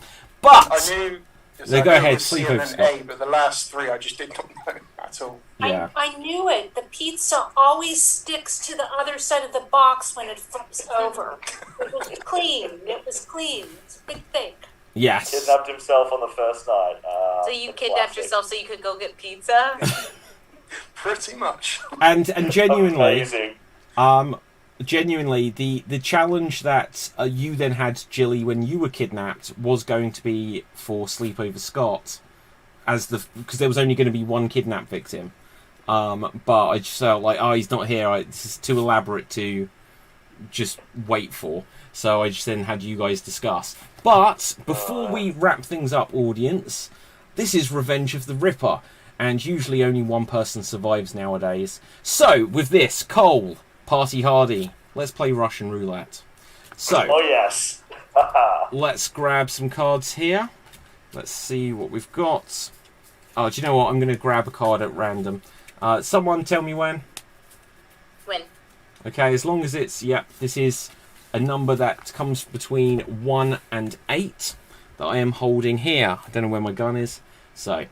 But I knew. No, I go knew it ahead, was C sleep and over, then A, but the last 3 I just did not know at all. yeah, I knew it. The pizza always sticks to the other side of the box when it flips over. It was clean. It was clean. It's a big thing. yes. Kidnapped himself on the first night. So you kidnapped classic. yourself so you could go get pizza? Pretty much. And genuinely, Amazing. genuinely, the challenge that you then had, Jilly, when you were kidnapped, was going to be for Sleepover Scott, because there was only going to be one kidnap victim. But I just felt like, he's not here. This is too elaborate to just wait for. So I just then had you guys discuss. But before we wrap things up, audience, this is Revenge of the Ripper, and usually only one person survives nowadays. So with this, Cole, Party Hardy, let's play Russian roulette. So Oh yes. let's grab some cards here. Let's see what we've got. Oh, do you know what? I'm going to grab a card at random. Someone tell me when. When? Okay, as long as it's, this is a number that comes between 1 and 8 that I am holding here. I don't know where my gun is. So,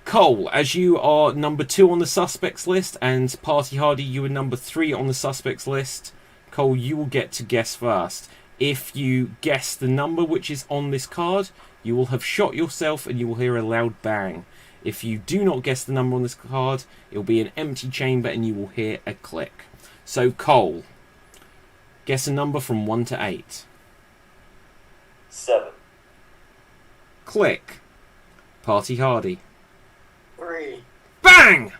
Cole, as you are number 2 on the suspects list, and Party Hardy, you are number 3 on the suspects list, Cole, you will get to guess first. If you guess the number which is on this card, you will have shot yourself and you will hear a loud bang. If you do not guess the number on this card, it will be an empty chamber and you will hear a click. So, Cole, guess a number from 1 to 8. 7. Click. Party Hardy. 3. Bang!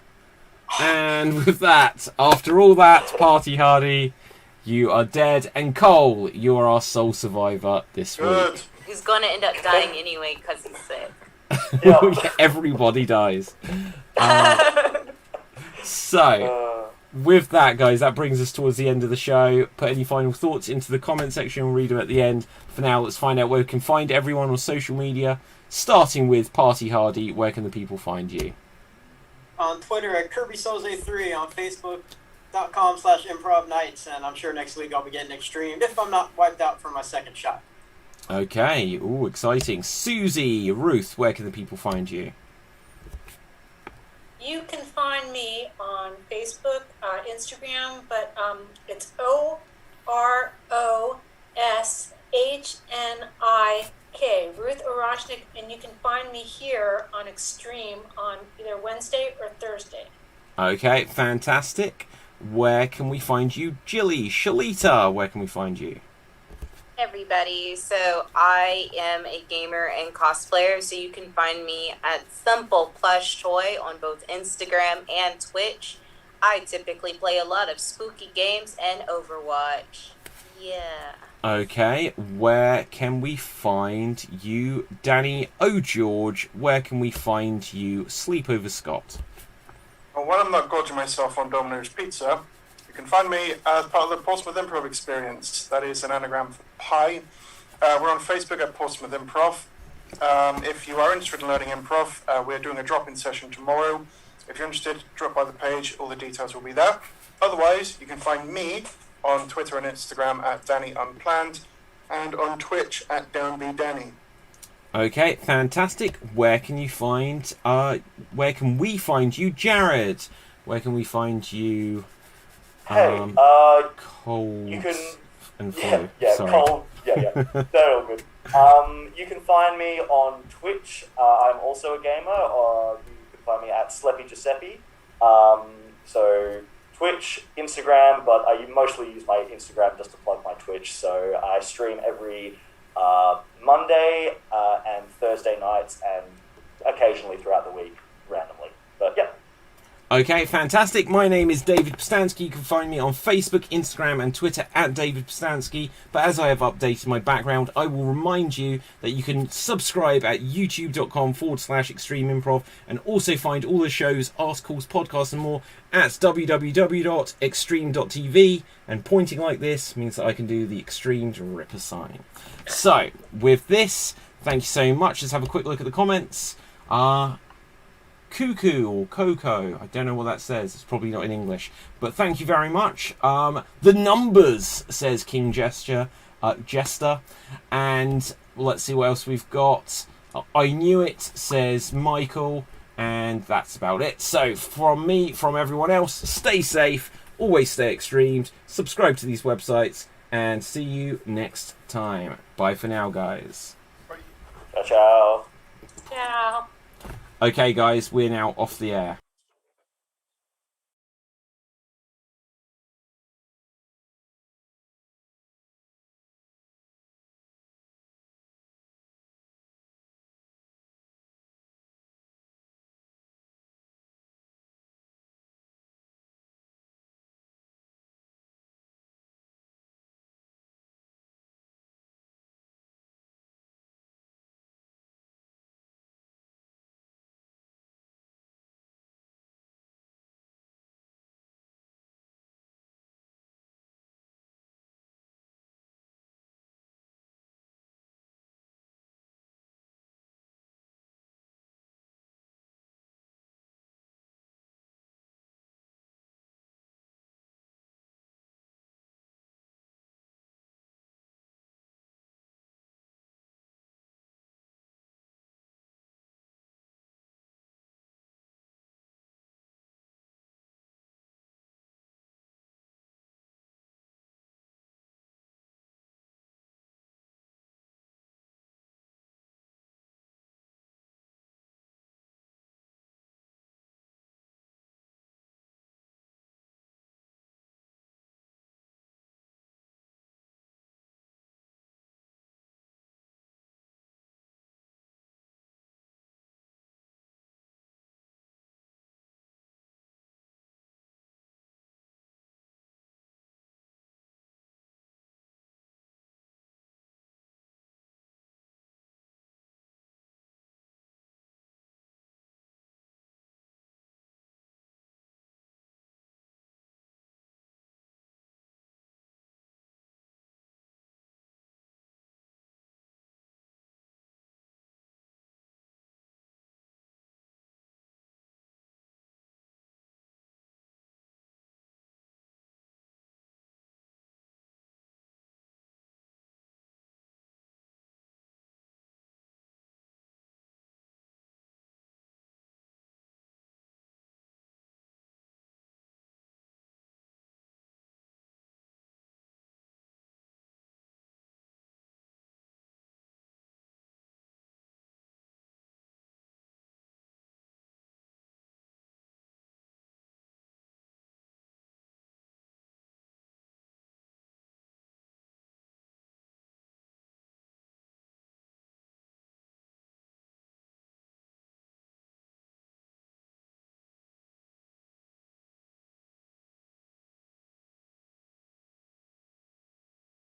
And with that, after all that, Party Hardy, you are dead. And Cole, you are our sole survivor this week. He's gonna end up dying anyway because he's sick. Yeah, everybody dies. So, with that, guys, that brings us towards the end of the show. Put any final thoughts into the comment section. We'll read them at the end. For now, let's find out where we can find everyone on social media. Starting with Party Hardy, where can the people find you? On Twitter at KirbySoze3, on Facebook.com/Improv Nights, and I'm sure next week I'll be getting Extremed if I'm not wiped out for my second shot. Okay, ooh, exciting. Susie, Ruth, where can the people find you? You can find me on Facebook, Instagram, but it's OROSHNIK, Ruth Oroshnik, and you can find me here on Extreme on either Wednesday or Thursday. Okay, fantastic. Where can we find you? Jilly, Shalita, where can we find you? Everybody, so I am a gamer and cosplayer, so you can find me at Simple Plush Toy on both Instagram and Twitch. I typically play a lot of spooky games and Overwatch. Yeah. Okay, where can we find you? Danny O'George, where can we find you? Sleepover Scott. Well, when I'm not gorging myself on Domino's Pizza, you can find me as part of the Portsmouth Improv Experience. That is an anagram for pie. We're on Facebook at Portsmouth Improv. If you are interested in learning improv, we're doing a drop-in session tomorrow. If you're interested, drop by the page. All the details will be there. Otherwise, you can find me on Twitter and Instagram at Danny Unplanned, and on Twitch at DownBDanny. Okay, fantastic. Where can you find? Where can we find you, Jared? Where can we find you? Hey, Cold you can. And Flo. Sorry. Cold. Yeah, they're all good. You can find me on Twitch. I'm also a gamer. Or you can find me at Sleppy Giuseppe. So Twitch, Instagram, but I mostly use my Instagram just to plug my Twitch. So I stream every Monday and Thursday nights, and occasionally throughout the week, randomly. But yeah. Okay, fantastic. My name is David Postansky. You can find me on Facebook, Instagram, and Twitter at David Postansky. But as I have updated my background, I will remind you that you can subscribe at youtube.com/Extreme Improv, and also find all the shows, articles, podcasts, and more at www.extreme.tv. And pointing like this means that I can do the Extremed Ripper sign. So, with this, thank you so much. Let's have a quick look at the comments. Cuckoo or Coco, I don't know what that says, it's probably not in English, but thank you very much. The numbers, says King Jester, and let's see what else we've got. I knew it, says Michael, and that's about it. So from me, from everyone else, stay safe, always stay extremed, subscribe to these websites, and see you next time. Bye for now, guys. Ciao. Ciao. Okay, guys, we're now off the air.